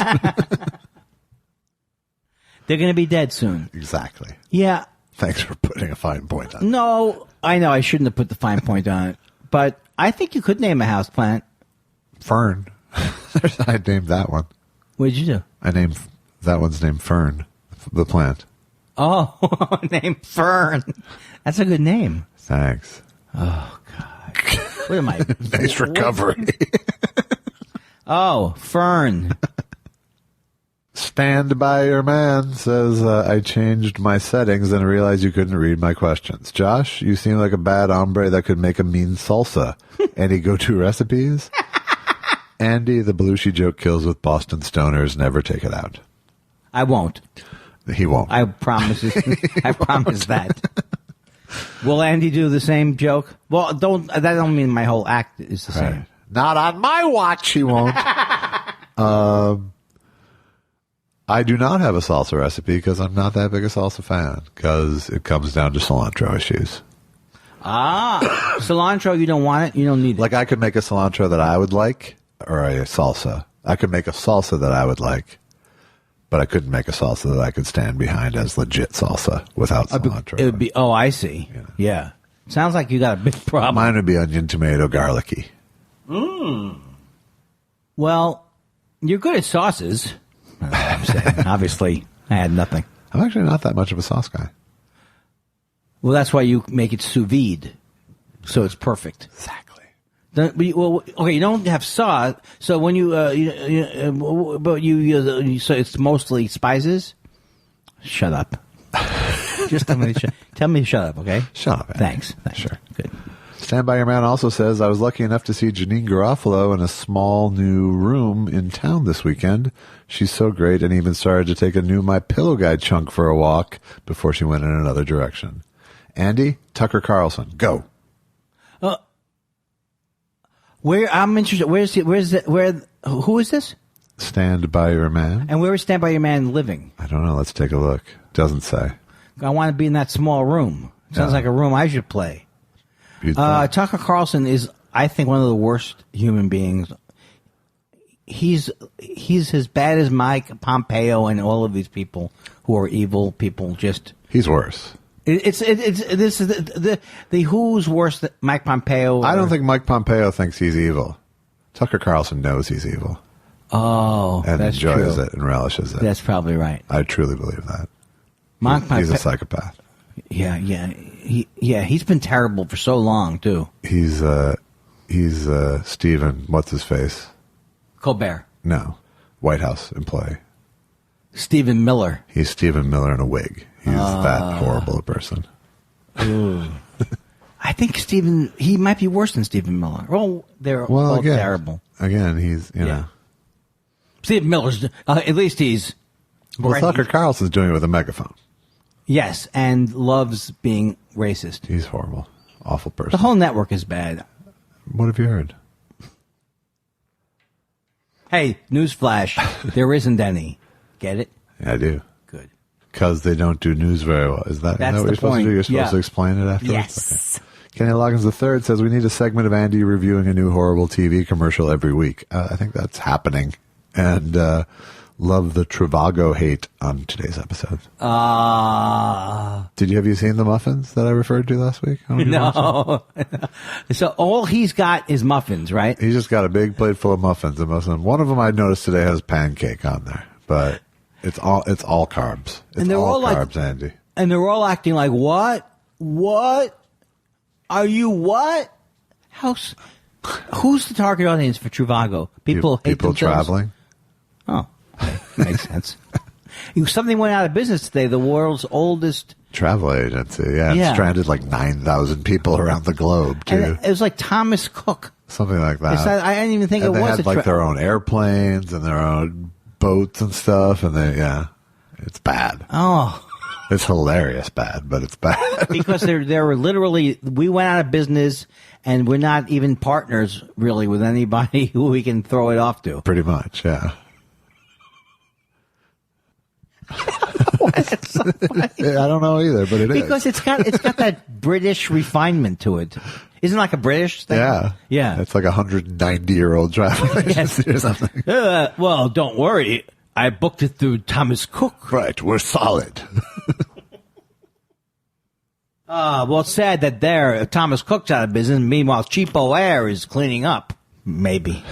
They're going to be dead soon.
Exactly.
Yeah.
Thanks for putting a fine point on it.
No, I know I shouldn't have put the fine point on it. But I think you could name a houseplant.
Fern. I named that one.
What did you do?
That one's named Fern, the plant.
Oh, named Fern. That's a good name.
Thanks.
Oh, God. What am I?
Nice recovery.
Oh, Fern.
Stand by your man says, I changed my settings and realized you couldn't read my questions. Josh, you seem like a bad hombre that could make a mean salsa. Any go-to recipes? Andy, the Belushi joke kills with Boston stoners. Never take it out.
I won't.
He won't.
I promise. I promise that. Will Andy do the same joke? Well, that don't mean my whole act is the same.
Right. Not on my watch, he won't. I do not have a salsa recipe because I'm not that big a salsa fan because it comes down to cilantro issues.
Cilantro, you don't want it? You don't need it.
Like I could make a cilantro that I would like or a salsa. I could make a salsa that I would like, but I couldn't make a salsa that I could stand behind as legit salsa without cilantro.
It would be, I see. Yeah. Sounds like you got a big problem.
Mine would be onion, tomato, garlicky.
Well, you're good at sauces. I'm saying. Obviously, I had nothing.
I'm actually not that much of a sauce guy.
Well, that's why you make it sous vide, so it's perfect.
Exactly.
You don't have sauce, so when so it's mostly spices. Shut up. Just tell me to shut up, okay?
Shut up. Andy.
Thanks.
Sure.
Good.
Stand By Your Man also says, I was lucky enough to see Janine Garofalo in a small new room in town this weekend. She's so great and even started to take a new My Pillow Guy chunk for a walk before she went in another direction. Andy, Tucker Carlson, go.
I'm interested. Who is this?
Stand By Your Man.
And where is Stand By Your Man living?
I don't know. Let's take a look. Doesn't say.
I want to be in that small room. Sounds like a room I should play. Tucker Carlson is, I think, one of the worst human beings. He's as bad as Mike Pompeo and all of these people who are evil people.
He's worse.
This is the who's worse than Mike Pompeo.
I don't think Mike Pompeo thinks he's evil. Tucker Carlson knows he's evil.
Oh,
and
that's
enjoys
true.
it and relishes it.
That's probably right.
I truly believe that.
He's
a psychopath.
Yeah. He's been terrible for so long too.
He's Stephen. What's his face?
Colbert.
No, White House employee.
Stephen Miller.
He's Stephen Miller in a wig. He's that horrible a person.
I think he might be worse than Stephen Miller. They're both
again,
terrible.
Again, he's you know.
Stephen Miller's at least he's.
Well, Tucker Carlson's doing it with a megaphone.
Yes, and loves being racist.
He's horrible. Awful person.
The whole network is bad.
What have you heard?
Hey, newsflash. There isn't any. Get it?
Yeah, I do.
Good.
Because they don't do news very well. Is that what you're supposed to do? You're supposed to explain it afterwards?
Yes.
Okay. Kenny Loggins III says, we need a segment of Andy reviewing a new horrible TV commercial every week. I think that's happening. And love the Trivago hate on today's episode. Have you seen the muffins that I referred to last week?
No. So all he's got is muffins, right?
He's just got a big plate full of muffins. And one of them I noticed today has pancake on there. But it's all carbs. It's all carbs, Andy.
And they're all acting like, what? What? Are you what? Who's the target audience for Trivago? People
traveling.
Oh, okay. Makes sense. Something went out of business today. The world's oldest
travel agency. Yeah, it stranded like 9,000 people around the globe too.
And it was like Thomas Cook,
something like that.
I didn't even think
and
it was.
They had their own airplanes and their own boats and stuff, and it's bad.
Oh,
it's hilarious bad, but it's bad
because they were literally. We went out of business, and we're not even partners really with anybody who we can throw it off to.
Pretty much, yeah.
It's so funny.
I don't know either, but
because it's got that British refinement to it. Isn't it like a British thing?
Yeah. It's like 190-year-old travel agency or something.
Well, don't worry. I booked it through Thomas Cook.
Right, we're solid.
Well, it's sad that Thomas Cook's out of business. Meanwhile, Cheapo Air is cleaning up. Maybe.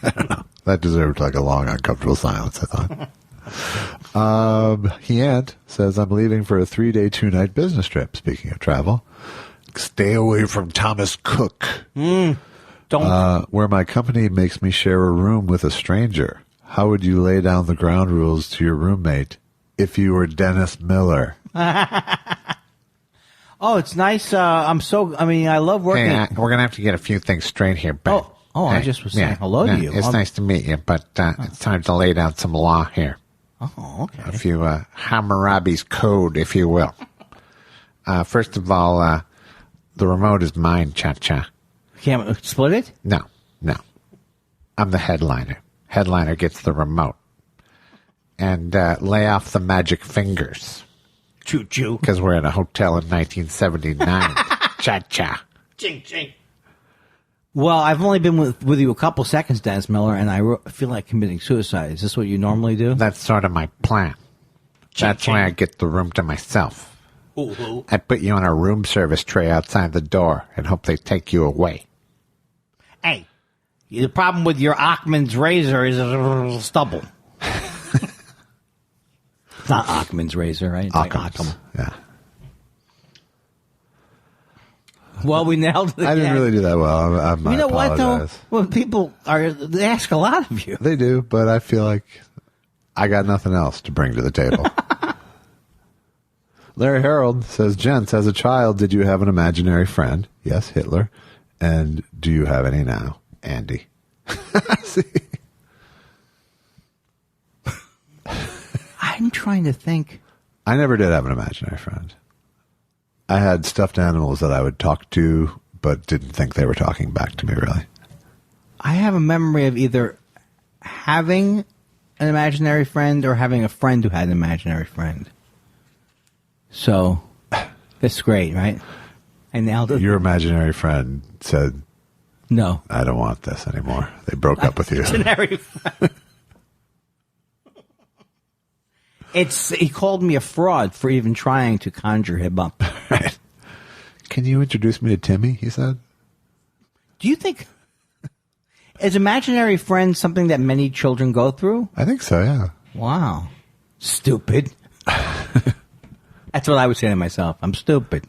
I don't know. That deserved like a long, uncomfortable silence, I thought. Heant says, I'm leaving for a 3-day, 2-night business trip. Speaking of travel, stay away from Thomas Cook.
Don't.
Where my company makes me share a room with a stranger. How would you lay down the ground rules to your roommate if you were Dennis Miller?
Oh, it's nice. I love working.
Hey, we're going to have to get a few things straight here, Ben.
I just was saying hello to you.
It's nice to meet you, but it's time to lay down some law here.
Oh, okay.
A few Hammurabi's code, if you will. First of all, the remote is mine, Cha-Cha.
Can't split it?
No. I'm the headliner. Headliner gets the remote. And lay off the magic fingers.
Choo-choo.
Because we're in a hotel in 1979. Cha-cha.
Ching, ching. Well, I've only been with you a couple seconds, Dennis Miller, and I feel like committing suicide. Is this what you normally do?
That's sort of my plan. That's why I get the room to myself.
Ooh.
I put you on a room service tray outside the door and hope they take you away.
Hey, the problem with your Achman's razor is stubble. It's not Achman's razor, right? It's like
Occam's. Yeah.
Well, we nailed it.
I didn't really do that well. I
You know what, though?
apologize.
Well, they ask a lot of you.
They do, but I feel like I got nothing else to bring to the table. Larry Harold says, Gents, as a child, did you have an imaginary friend? Yes, Hitler. And do you have any now? Andy. See?
I'm trying to think.
I never did have an imaginary friend. I had stuffed animals that I would talk to, but didn't think they were talking back to me, really.
I have a memory of either having an imaginary friend or having a friend who had an imaginary friend. So, that's great, right? I nailed it.
Your imaginary friend said,
No.
I don't want this anymore. They broke up with you.
Imaginary friend. He called me a fraud for even trying to conjure him up.
Right. Can you introduce me to Timmy? He said.
Do you think, is imaginary friends something that many children go through?
I think so, yeah.
Wow. Stupid. That's what I would say to myself. I'm stupid.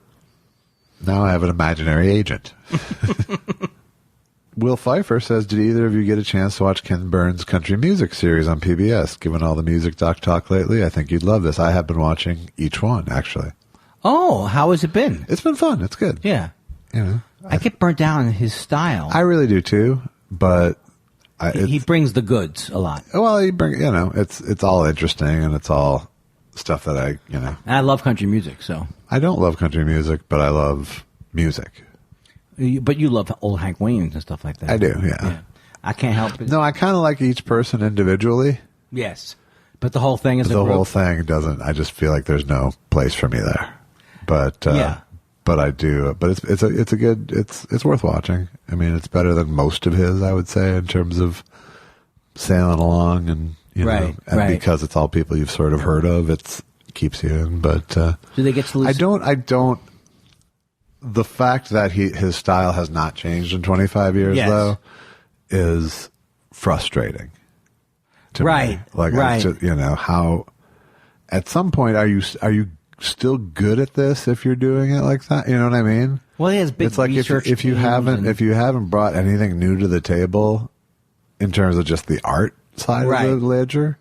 Now I have an imaginary agent. Will Pfeiffer says, did either of you get a chance to watch Ken Burns' country music series on PBS? Given all the music doc talk lately, I think you'd love this. I have been watching each one, actually.
Oh, how has it been?
It's been fun. It's good.
Yeah.
You know,
I get burnt out on his style.
I really do too, but
he brings the goods a lot.
well, it's all interesting and it's all stuff that
And I love country music, so.
I don't love country music, but I love music.
But you love old Hank Williams and stuff like that.
I do, yeah.
I can't help it.
No, I kind of like each person individually.
Yes. But the whole thing is
The whole thing doesn't. I just feel like there's no place for me there. But
Yeah.
but I do. But it's a good. It's worth watching. I mean, it's better than most of his, I would say, in terms of sailing along and
Right,
and
right.
because it's all people you've sort of heard of, it keeps you in. But
Do they get to listen?
I don't. The fact that his style has not changed in 25 years,
Yes.
though, is frustrating. To
Right,
me. Like,
right.
it's just, how. At some point, are you still good at this if you're doing it like that? You know what I mean?
Well, he has big
It's like if
research
you
teams
haven't
and-
brought anything new to the table in terms of just the art side
Right.
of the ledger.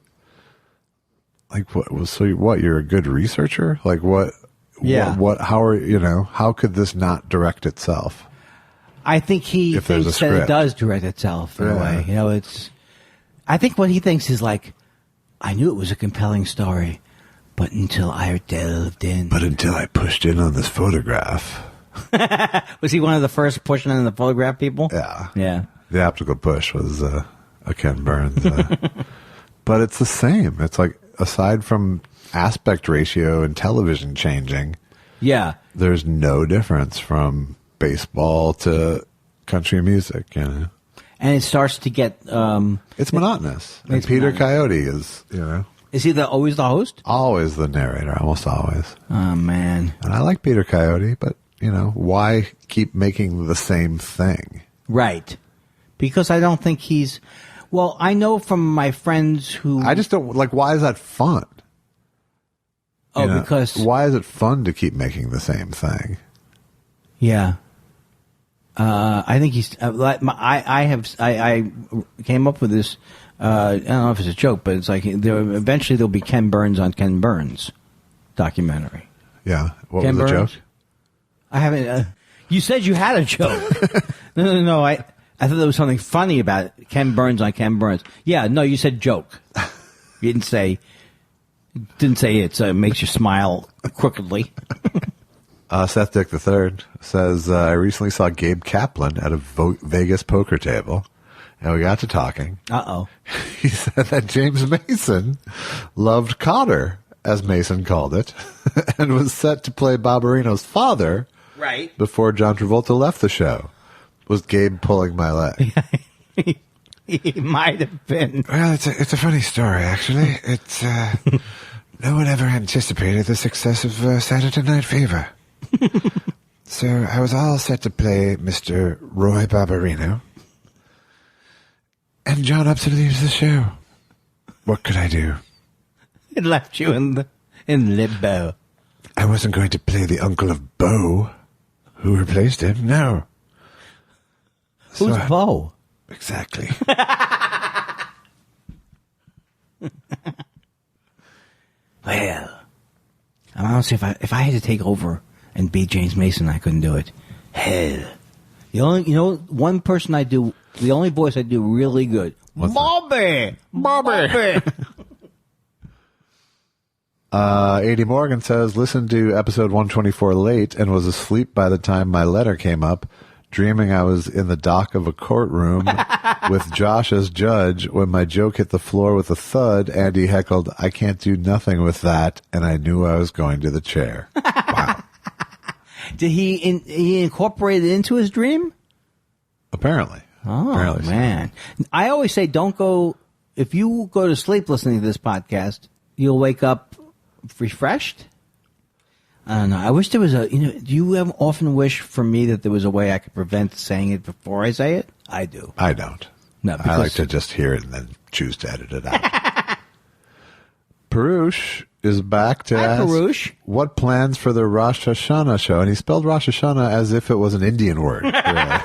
Like what? So what? You're a good researcher? Like what?
Yeah.
What? How are how could this not direct itself?
I think he
If there's
thinks
a
that it
script.
does direct itself in a
Yeah.
way. I think what he thinks is like, I knew it was a compelling story, but until I delved in.
But until I pushed in on this photograph,
Was he one of the first pushing in the photograph people?
yeah,
Yeah.
the optical push was a Ken Burns, but it's the same. It's like aside from aspect ratio and television changing,
Yeah.
there's no difference from baseball to country music.
And it starts to get,
It's monotonous. And
It's
Peter
monotonous.
Coyote is,
is he always the host?
always the narrator, almost always.
Oh, man.
And I like Peter Coyote, but why keep making the same thing?
Right. Because I don't think he's, well, I know from my friends who.
I just don't like. Why is that fun?
Because.
Why is it fun to keep making the same thing?
Yeah. I think he's. I came up with this I don't know if it's a joke, but it's like eventually there'll be Ken Burns on Ken Burns documentary.
Yeah. What
Ken
was the
Burns?
joke?
I haven't. You said you had a joke. No. I thought there was something funny about it. Ken Burns on Ken Burns. Yeah, no, you said joke. You didn't say it, so it makes you smile crookedly.
Seth Dick III says, I recently saw Gabe Kaplan at a Vegas poker table, and we got to talking.
Uh-oh.
He said that James Mason loved Cotter, as Mason called it, and was set to play Barbarino's father
Right.
before John Travolta left the show. Was Gabe pulling my leg?
He might have been.
Well, it's a funny story, actually. It's no one ever anticipated the success of Saturday Night Fever. So I was all set to play Mr. Roy Barbarino, and John up to leaves the show. What could I do?
It left you in limbo.
I wasn't going to play the uncle of Bo, who replaced him. No.
Who's Bo?
Exactly.
Well, I don't see if I had to take over and beat James Mason, I couldn't do it. Hell, one person I do, the only voice I do really good. Bobby.
80 Morgan says, listened to episode 124 late and was asleep by the time my letter came up, dreaming I was in the dock of a courtroom with Josh as judge. When my joke hit the floor with a thud, Andy heckled, I can't do nothing with that, and I knew I was going to the chair. Wow.
Did he incorporate it into his dream?
Apparently.
Oh,
Apparently so.
man. I always say if you go to sleep listening to this podcast, you'll wake up refreshed. I don't know. I wish there was do you often wish for me that there was a way I could prevent saying it before I say it? I do.
I don't.
No,
I like to just hear it and then choose to edit it out. Perush is back to ask
Perush.
What plans for the Rosh Hashanah show? And he spelled Rosh Hashanah as if it was an Indian word. Really.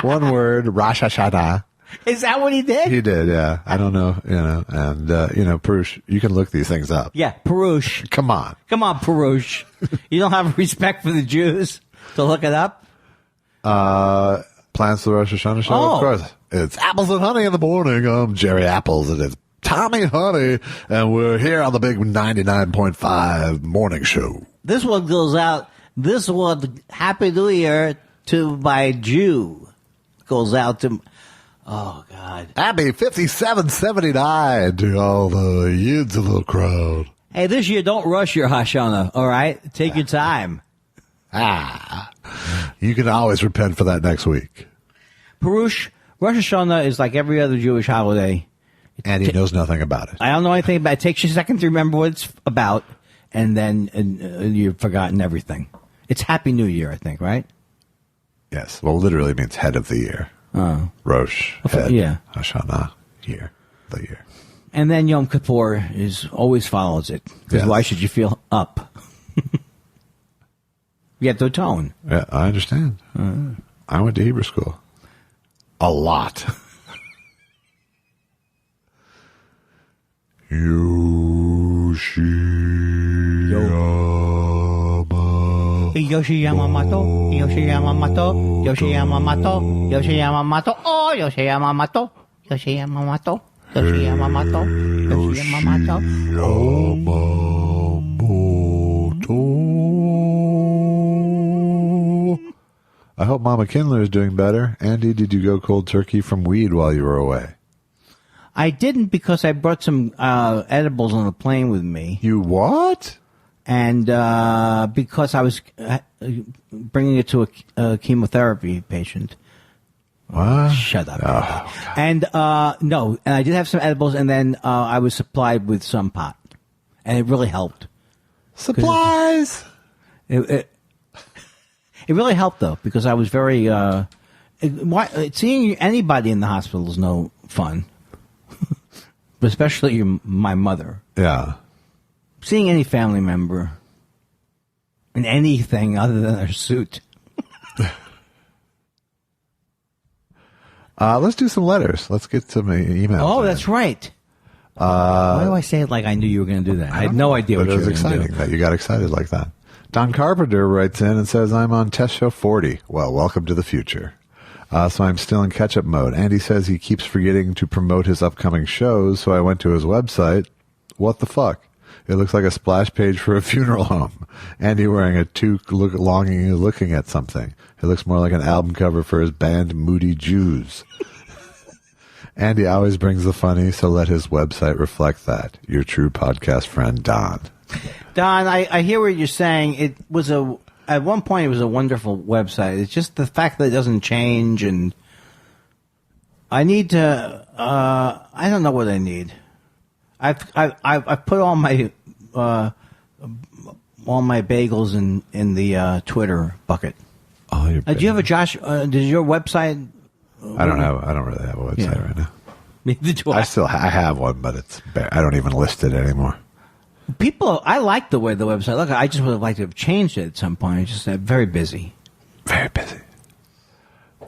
One word, Rosh Hashanah.
Is that what he did?
He did, yeah. I don't know, and, Perush, you can look these things up.
Yeah, Perush.
Come on.
Come on, Perush. You don't have respect for the Jews to look it up?
Plans for the Rosh Hashanah show?
Oh.
Of course. It's Apples and Honey in the morning. I'm Jerry Apples, and it's Tommy Honey, and we're here on the big 99.5 morning show.
This one goes out. This one, Happy New Year to my Jew. Goes out to... Oh, God.
Happy 5779 to all the Yids of the crowd.
Hey, this year, don't rush your Hashanah, all right? Take your time.
You can always repent for that next week.
Perush, Rosh Hashanah is like every other Jewish holiday.
And he knows nothing about it.
I don't know anything about it. It takes you a second to remember what it's about, and then you've forgotten everything. It's Happy New Year, I think, right?
Yes. Well, literally means head of the year.
Oh.
Rosh, head,
yeah.
Hashanah, year, the year.
And then Yom Kippur always follows it. Because
Yes.
why should you feel up? You have to atone.
Yeah, I understand. I went to Hebrew school. A lot.
Yoshi Yamamoto, Yoshi Yamamoto, Yoshi Yamamoto, Yoshi Yamamoto, oh, Yoshi Yamamoto, Yoshi Yamamoto, Yoshi Yamamoto, Yoshi Yamamoto.
I hope Mama Kindler is doing better. Andy, did you go cold turkey from weed while you were away?
I didn't because I brought some edibles on the plane with me.
You what?
And because I was bringing it to a chemotherapy patient.
What?
Shut up.
Oh,
and no, and I did have some edibles, and then I was supplied with some pot. And it really helped.
Supplies.
It really helped, though, because I was very... seeing anybody in the hospital is no fun. Especially my mother.
Yeah.
Seeing any family member in anything other than their suit.
Let's do some letters. Let's get some emails.
Oh, that's right. Why do I say it like I knew you were going to do that? I had no idea what
it
you
was
were going to
exciting
do.
that you got excited like that. Don Carpenter writes in and says, I'm on test show 40. Well, welcome to the future. So I'm still in catch-up mode. Andy says he keeps forgetting to promote his upcoming shows, so I went to his website. What the fuck? It looks like a splash page for a funeral home. Andy wearing a toque looking at something. It looks more like an album cover for his band Moody Jews. Andy always brings the funny, so let his website reflect that. Your true podcast friend, Don.
Don, I hear what you're saying. It was at one point it was a wonderful website. It's just the fact that it doesn't change, and I need to. I don't know what I need. I've put all my bagels in the Twitter bucket.
Oh,
Do you have a Josh? Does your website?
I don't really have a website right now.
Neither do I.
I have one, but I don't even list it anymore.
I like the way the website look. I just would have liked to have changed it at some point. It's just very busy.
Very busy.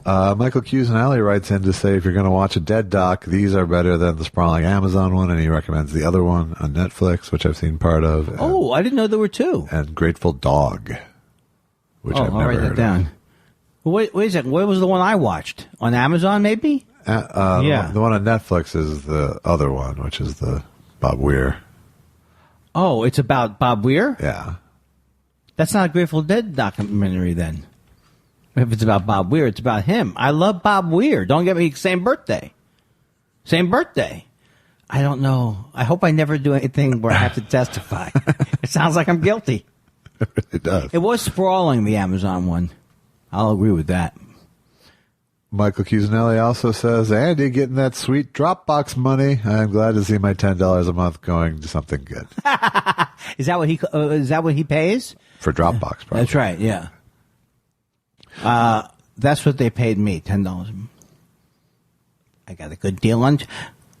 Michael Cusinelli writes in to say, if you're going to watch a dead doc, these are better than the sprawling Amazon one, and he recommends the other one on Netflix, which I've seen part of.
Oh, I didn't know there were two.
And Grateful Dog, which I've never
I'll write
heard
that down.
of.
Wait a second. What was the one I watched? On Amazon, maybe?
The one on Netflix is the other one, which is the Bob Weir.
Oh, it's about Bob Weir?
Yeah.
That's not a Grateful Dead documentary then. If it's about Bob Weir, it's about him. I love Bob Weir. Don't get me, same birthday. I don't know. I hope I never do anything where I have to testify. It sounds like I'm guilty.
It does.
It was sprawling, the Amazon one. I'll agree with that.
Michael Cusinelli also says, Andy getting that sweet Dropbox money. I'm glad to see my $10 a month going to something good.
Is that what he pays?
For Dropbox, probably.
That's right, yeah. That's what they paid me, $10. I got a good deal on.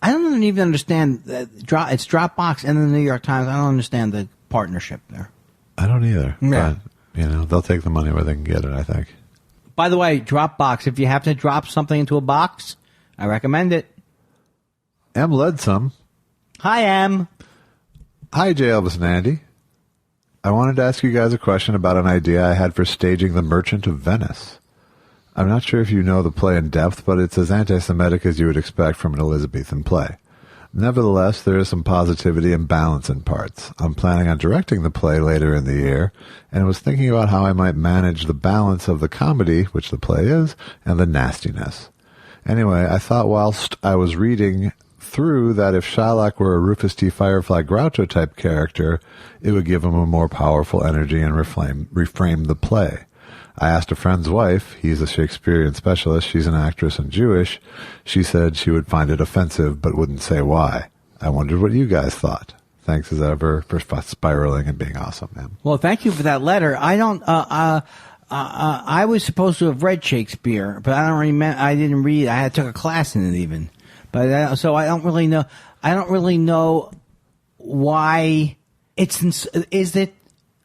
I don't even understand that it's Dropbox and the New York Times. I don't understand the partnership there.
I don't either.
Yeah.
But, they'll take the money where they can get it, I think.
By the way, Dropbox, if you have to drop something into a box, I recommend it.
M. Ledsome.
Hi, Em.
Hi, J. Elvis and Andy. I wanted to ask you guys a question about an idea I had for staging The Merchant of Venice. I'm not sure if you know the play in depth, but it's as anti-Semitic as you would expect from an Elizabethan play. Nevertheless, there is some positivity and balance in parts. I'm planning on directing the play later in the year, and was thinking about how I might manage the balance of the comedy, which the play is, and the nastiness. Anyway, I thought whilst I was reading through that if Shylock were a Rufus T. Firefly Groucho type character, it would give him a more powerful energy and reframe the play. I asked a friend's wife, he's a Shakespearean specialist, she's an actress and Jewish. She said she would find it offensive, but wouldn't say why. I wondered what you guys thought. Thanks as ever for spiraling and being awesome, man.
Well, thank you for that letter. I don't, I was supposed to have read Shakespeare, but I don't remember, I didn't read, I took a class in it even. But, so I don't really know why is it,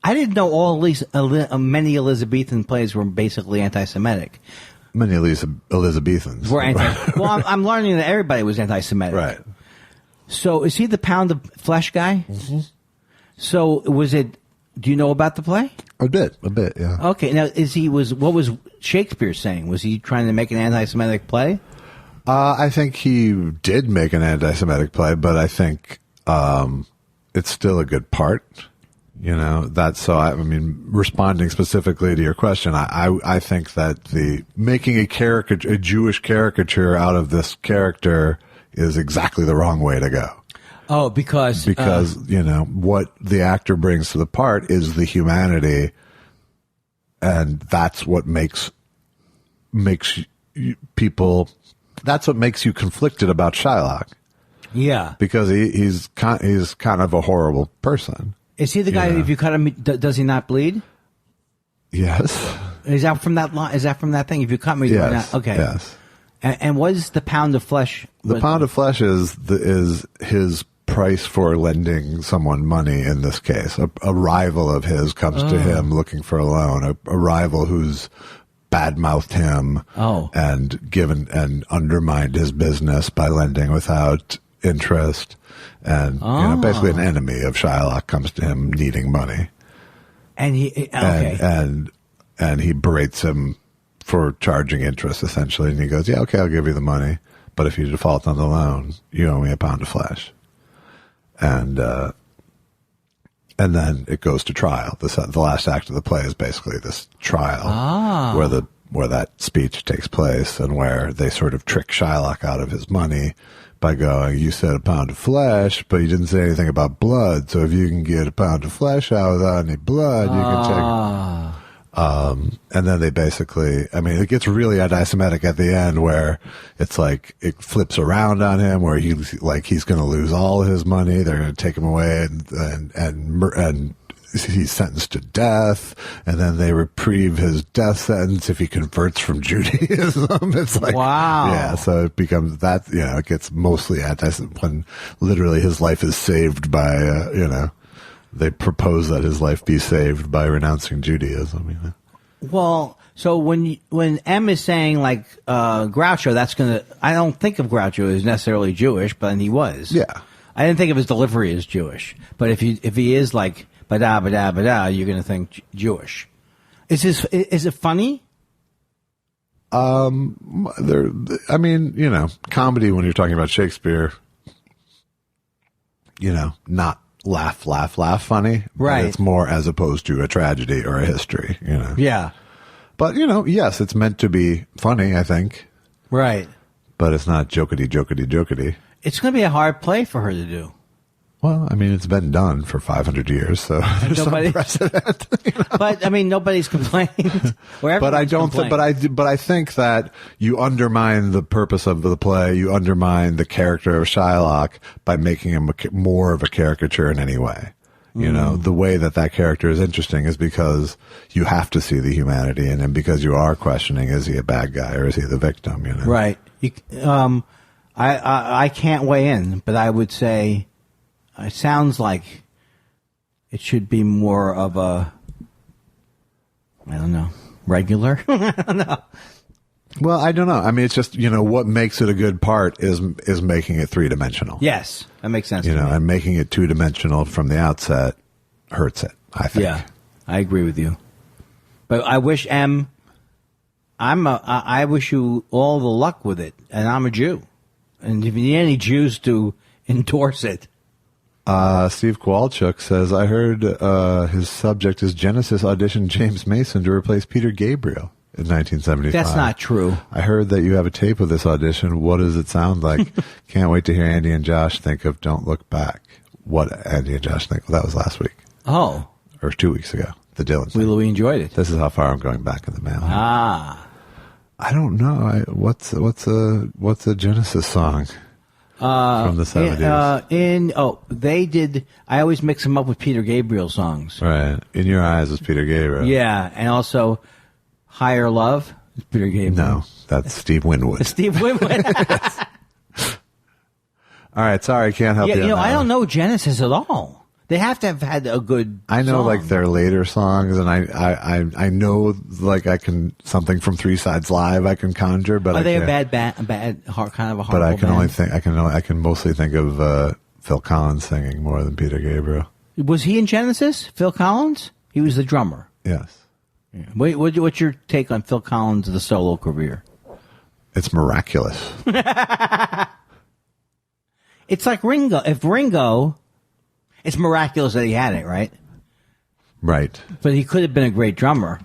I didn't know many Elizabethan plays were basically anti-Semitic.
Many Elizabethans
Were well, I'm learning that everybody was anti-Semitic.
Right.
So is he the pound of flesh guy? Mm-hmm. So do you know about the play?
A bit, yeah.
Okay, now what was Shakespeare saying? Was he trying to make an anti-Semitic play?
I think he did make an anti-Semitic play, but I think it's still a good part. Responding specifically to your question, I think that making a Jewish caricature out of this character is exactly the wrong way to go.
Oh, because
what the actor brings to the part is the humanity, and that's what makes people. That's what makes you conflicted about Shylock.
Yeah,
because he's kind of a horrible person.
Is he the guy? If you cut him, does he not bleed?
Yes.
Is that from that line? Is that from that thing? If you cut me,
yes.
Okay.
Yes.
And what is the pound of flesh?
The pound of flesh is his price for lending someone money. In this case, a rival of his comes to him looking for a loan. A rival who's badmouthed him and undermined his business by lending without interest. And basically an enemy of Shylock comes to him needing money.
And
and he berates him for charging interest, essentially. And he goes, yeah, okay, I'll give you the money. But if you default on the loan, you owe me a pound of flesh. And then it goes to trial. The last act of the play is basically this trial where that speech takes place and where they sort of trick Shylock out of his money by going, you said a pound of flesh, but you didn't say anything about blood. So if you can get a pound of flesh out without any blood, you can check. And then they basically, I mean, it gets really anti-Semitic at the end where it's like it flips around on him where he's going to lose all of his money. They're going to take him away and he's sentenced to death. And then they reprieve his death sentence if he converts from Judaism. It's like,
wow.
Yeah. So it becomes that, it gets mostly when literally his life is saved by, they propose that his life be saved by renouncing Judaism.
Well, so when M is saying like Groucho, I don't think of Groucho as necessarily Jewish, but he was.
Yeah,
I didn't think of his delivery as Jewish, but if he is like bada bada bada, you're going to think Jewish. Is it funny?
Comedy when you're talking about Shakespeare, not laugh funny.
Right.
It's more as opposed to a tragedy or a history,
Yeah.
But, yes, it's meant to be funny, I think.
Right.
But it's not jokety.
It's going to be a hard play for her to do.
Well, it's been done for 500 years, so there's some precedent.
But nobody's complained.
But I don't. But I think that you undermine the purpose of the play. You undermine the character of Shylock by making him more of a caricature in any way. The way that character is interesting is because you have to see the humanity in him, because you are questioning: is he a bad guy or is he the victim?
Right. I can't weigh in, but I would say. It sounds like it should be more of a, I don't know, regular? I don't know.
Well, I don't know. It's just, what makes it a good part is making it three-dimensional.
Yes, that makes sense.
And making it two-dimensional from the outset hurts it, I think.
Yeah, I agree with you. But I wish I wish you all the luck with it, and I'm a Jew. And if you need any Jews to endorse it.
Steve Kowalchuk says, I heard his subject is Genesis auditioned James Mason to replace Peter Gabriel in 1975.
That's not true.
I heard that you have a tape of this audition. What does it sound like? Can't wait to hear Andy and Josh think of Don't Look Back. What Andy and Josh think? Well, that was last week.
Oh.
Or 2 weeks ago. The Dylan thing.
We enjoyed it.
This is how far I'm going back in the mail.
Ah.
I don't know. What's a Genesis song? From the 70s.
They did. I always mix them up with Peter Gabriel songs.
Right. In Your Eyes was Peter Gabriel.
Yeah, and also Higher Love is Peter Gabriel.
No, that's Steve Winwood.
It's Steve Winwood.
All right, sorry, I can't help you.
I don't know Genesis at all. They have to have had a good
I know
song.
like their later songs, and I know like I can something from Three Sides Live I can conjure, but
are they
a
bad kind of a horrible
But I can
band?
only think I can mostly think of Phil Collins singing more than Peter Gabriel.
Was he in Genesis? Phil Collins? He was the drummer.
Yes.
Yeah. What's your take on Phil Collins' the solo career?
It's miraculous.
It's like Ringo. If Ringo, it's miraculous that he had it, right?
Right.
But he could have been a great drummer.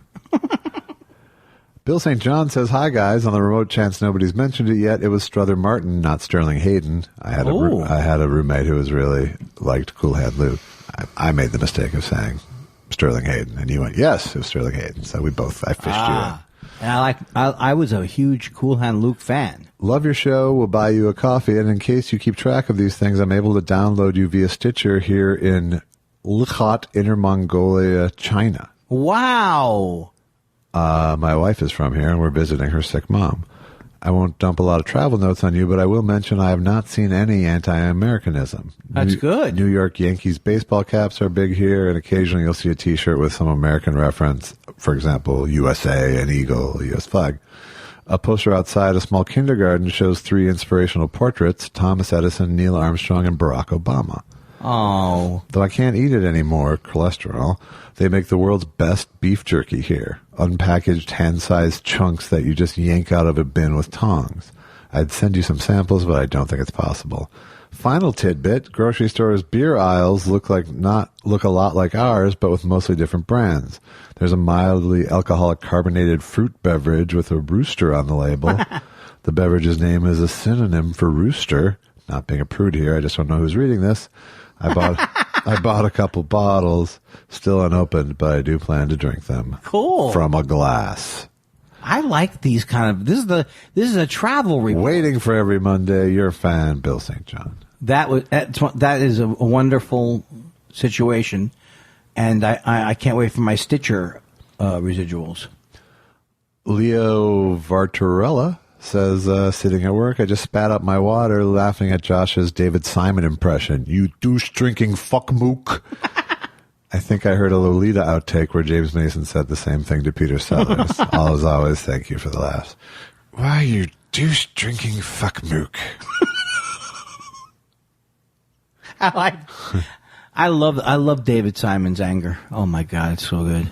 Bill St. John says, hi, guys. On the remote chance nobody's mentioned it yet, it was Strother Martin, not Sterling Hayden. I had a roommate who was really liked Cool Hand Luke. I made the mistake of saying Sterling Hayden, and you went, yes, it was Sterling Hayden. So I fished you in.
And I was a huge Cool Hand Luke fan.
Love your show. We'll buy you a coffee. And in case you keep track of these things, I'm able to download you via Stitcher here in Lkhot, Inner Mongolia, China.
Wow.
My wife is from here, and we're visiting her sick mom. I won't dump a lot of travel notes on you, but I will mention I have not seen any anti-Americanism.
That's good.
New York Yankees baseball caps are big here, and occasionally you'll see a T-shirt with some American reference. For example, USA, an eagle, U.S. flag. A poster outside a small kindergarten shows 3 inspirational portraits, Thomas Edison, Neil Armstrong, and Barack Obama.
Oh.
Though I can't eat it anymore, cholesterol, they make the world's best beef jerky here. Unpackaged hand-sized chunks that you just yank out of a bin with tongs. I'd send you some samples, but I don't think it's possible. Final tidbit, grocery stores' beer aisles look a lot like ours, but with mostly different brands. There's a mildly alcoholic carbonated fruit beverage with a rooster on the label. The beverage's name is a synonym for rooster. Not being a prude here, I just don't know who's reading this. I bought a couple bottles, still unopened, but I do plan to drink them.
Cool.
From a glass.
I like these kind of. This is a travel report.
Waiting for every Monday. Your fan, Bill St. John.
That is a wonderful situation, and I can't wait for my Stitcher residuals.
Leo Vartarella says, sitting at work, I just spat up my water laughing at Josh's David Simon impression. You douche-drinking fuck-mook. I think I heard a Lolita outtake where James Mason said the same thing to Peter Sellers. Always, thank you for the laughs.
Why, you douche-drinking fuck-mook.
I love David Simon's anger. Oh, my God, it's so good.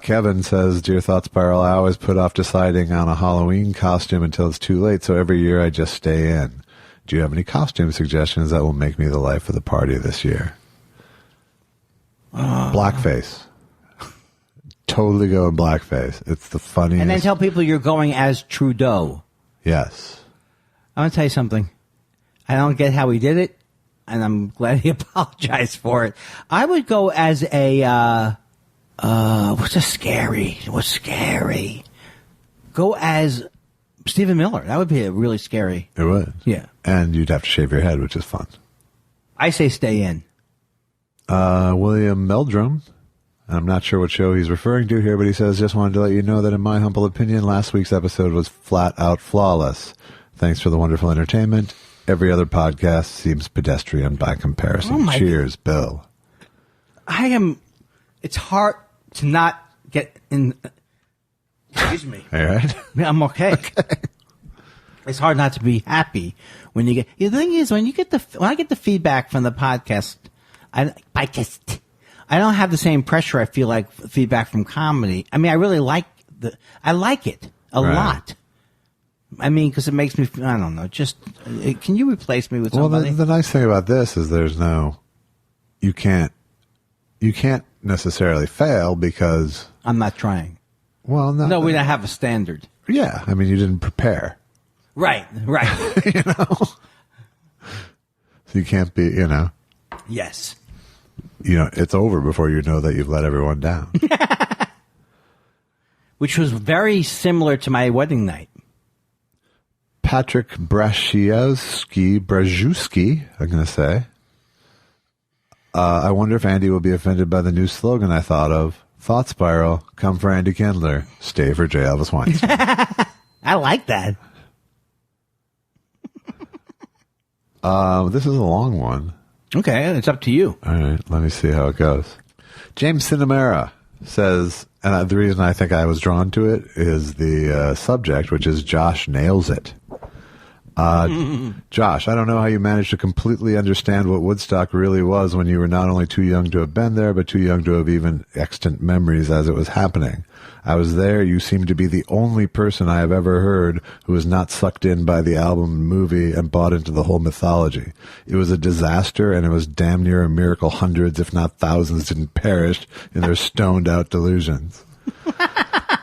Kevin says, Dear Thought Spiral, I always put off deciding on a Halloween costume until it's too late, so every year I just stay in. Do you have any costume suggestions that will make me the life of the party this year? Blackface. Totally go in blackface. It's the funniest.
And then tell people you're going as Trudeau.
Yes.
I'm going to tell you something. I don't get how he did it, and I'm glad he apologized for it. I would go as a... what's scary? Go as Stephen Miller. That would be really scary.
It would.
Yeah.
And you'd have to shave your head, which is fun.
I say stay in.
William Meldrum, I'm not sure what show he's referring to here, but he says, just wanted to let you know that in my humble opinion, last week's episode was flat out flawless. Thanks for the wonderful entertainment. Every other podcast seems pedestrian by comparison. Cheers, Bill.
It's hard to not get in. Excuse me.
All right.
Yeah, I'm okay. It's hard not to be happy when you get. The thing is, when I get the feedback from the podcast, I don't have the same pressure. I feel like feedback from comedy. I mean, I really like it a lot. I mean, because it makes me. I don't know. Just can you replace me with somebody?
Well, the nice thing about this is you can't necessarily fail because
I'm not trying.
Well,
no, we don't have a standard.
Yeah, I mean, you didn't prepare.
Right.
You know, so you can't be. You know.
Yes.
You know, it's over before you know that you've let everyone down.
Which was very similar to my wedding night.
Patrick Braszewski, I'm going to say. I wonder if Andy will be offended by the new slogan I thought of. Thought Spiral, come for Andy Kindler, stay for J. Elvis Weinstein.
I like that.
This is a long one.
Okay, it's up to you.
All right, let me see how it goes. James Cinemera says, and the reason I think I was drawn to it is the subject, which is Josh nails it. Josh, I don't know how you managed to completely understand what Woodstock really was when you were not only too young to have been there, but too young to have even extant memories as it was happening. I was there. You seem to be the only person I have ever heard who was not sucked in by the album and movie and bought into the whole mythology. It was a disaster, and it was damn near a miracle hundreds, if not thousands, didn't perish in their stoned-out delusions.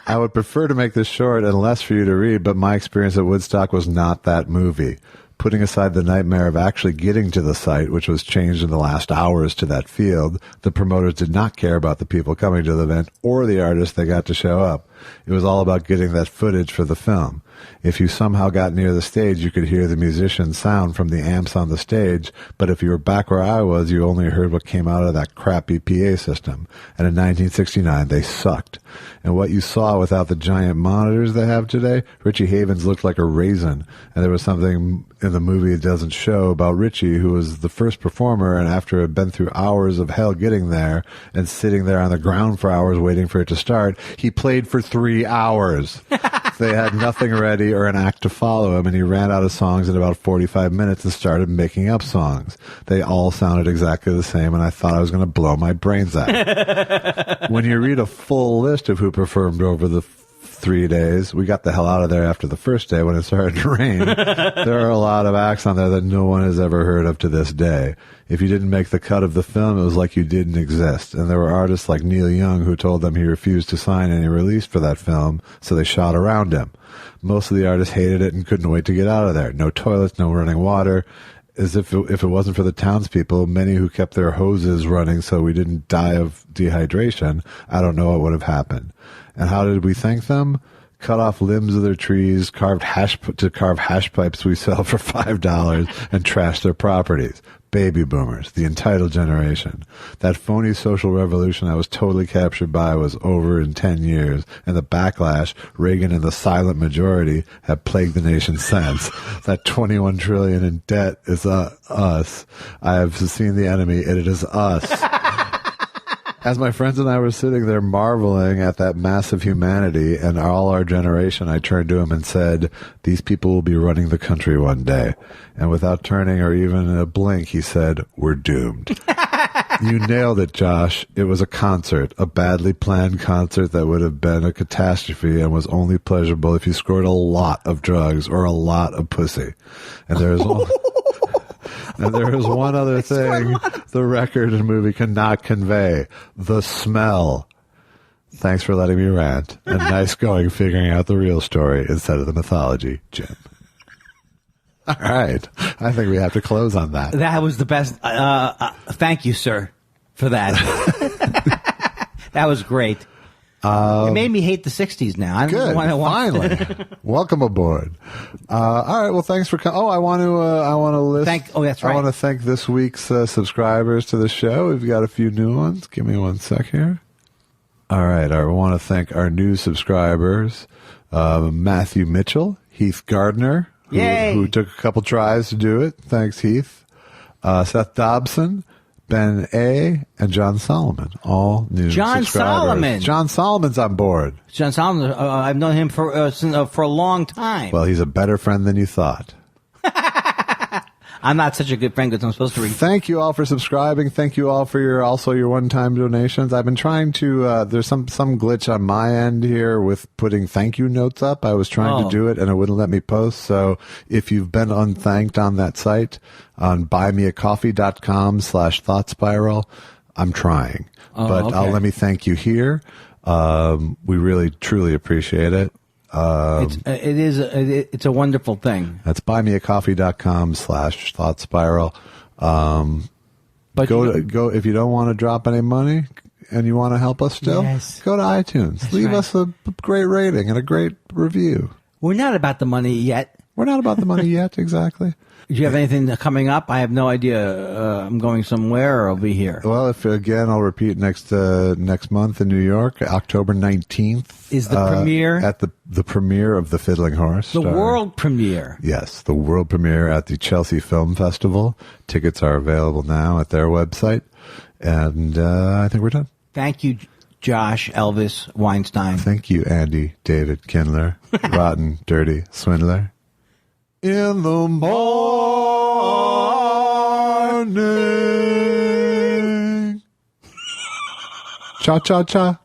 I would prefer to make this short and less for you to read, but my experience at Woodstock was not that movie. Putting aside the nightmare of actually getting to the site, which was changed in the last hours to that field, the promoters did not care about the people coming to the event or the artists that got to show up. It was all about getting that footage for the film. If you somehow got near the stage, you could hear the musicians' sound from the amps on the stage, but if you were back where I was, you only heard what came out of that crappy PA system. And in 1969, they sucked. And what you saw without the giant monitors they have today, Richie Havens looked like a raisin. And there was something in the movie it doesn't show about Richie, who was the first performer, and after had been through hours of hell getting there and sitting there on the ground for hours waiting for it to start, he played for 3 hours. They had nothing ready or an act to follow him, and he ran out of songs in about 45 minutes and started making up songs. They all sounded exactly the same, and I thought I was going to blow my brains out. When you read a full list of who performed over the 3 days, we got the hell out of there after the first day when it started to rain. There are a lot of acts on there that no one has ever heard of to this day. If you didn't make the cut of the film, it was like you didn't exist. And there were artists like Neil Young who told them he refused to sign any release for that film, so they shot around him. Most of the artists hated it and couldn't wait to get out of there. No toilets, no running water. As if it wasn't for the townspeople, many who kept their hoses running so we didn't die of dehydration, I don't know what would have happened. And how did we thank them? Cut off limbs of their trees, carve hash pipes we sell for $5, and trash their properties. Baby boomers, the entitled generation. That phony social revolution I was totally captured by was over in 10 years, and the backlash, Reagan and the silent majority, have plagued the nation since. That $21 trillion in debt is us. I have seen the enemy, and it is us. As my friends and I were sitting there marveling at that massive humanity and all our generation, I turned to him and said, these people will be running the country one day. And without turning or even a blink, he said, we're doomed. You nailed it, Josh. It was a concert, a badly planned concert that would have been a catastrophe and was only pleasurable if you scored a lot of drugs or a lot of pussy. And there is one other thing the record and movie cannot convey: the smell. Thanks for letting me rant. And nice going figuring out the real story instead of the mythology, Jim. All right. I think we have to close on that.
That was the best. Thank you, sir, for that. That was great. It made me hate the 60s now. I
Good. Finally. Welcome aboard. All right. Well, thanks for coming. Oh, I want to list.
That's right.
I want to thank this week's subscribers to the show. We've got a few new ones. Give me one sec here. All right. I want to thank our new subscribers, Matthew Mitchell, Heath Gardner, who took a couple tries to do it. Thanks, Heath. Seth Dobson, Ben A., and John Solomon, all new subscribers.
Solomon.
John Solomon's on board.
John Solomon, I've known him for a long time.
Well, he's a better friend than you thought.
I'm not such a good friend because I'm supposed to read.
Thank you all for subscribing. Thank you all for your one-time donations. I've been trying to, there's some glitch on my end here with putting thank you notes up. I was trying to do it and it wouldn't let me post. So if you've been unthanked on that site, on buymeacoffee.com/thoughtspiral, I'm trying. But
okay.
let me thank you here. We really, truly appreciate it.
It's a wonderful thing.
That's buymeacoffee.com/thoughtspiral.
But
Go if you don't want to drop any money and you want to help us still, go to iTunes. Leave us a great rating and a great review.
We're not about the money yet.
We're not about the money yet, exactly.
Do you have anything coming up? I have no idea. I'm going somewhere or I'll be here.
Well, I'll repeat next month in New York, October 19th.
Is the premiere?
At the premiere of The Fiddling Horse.
The world premiere.
Yes, the world premiere at the Chelsea Film Festival. Tickets are available now at their website. And I think we're done.
Thank you, Josh, Elvis, Weinstein.
Thank you, Andy, David, Kindler, rotten, dirty, swindler. In the morning. Cha-cha-cha.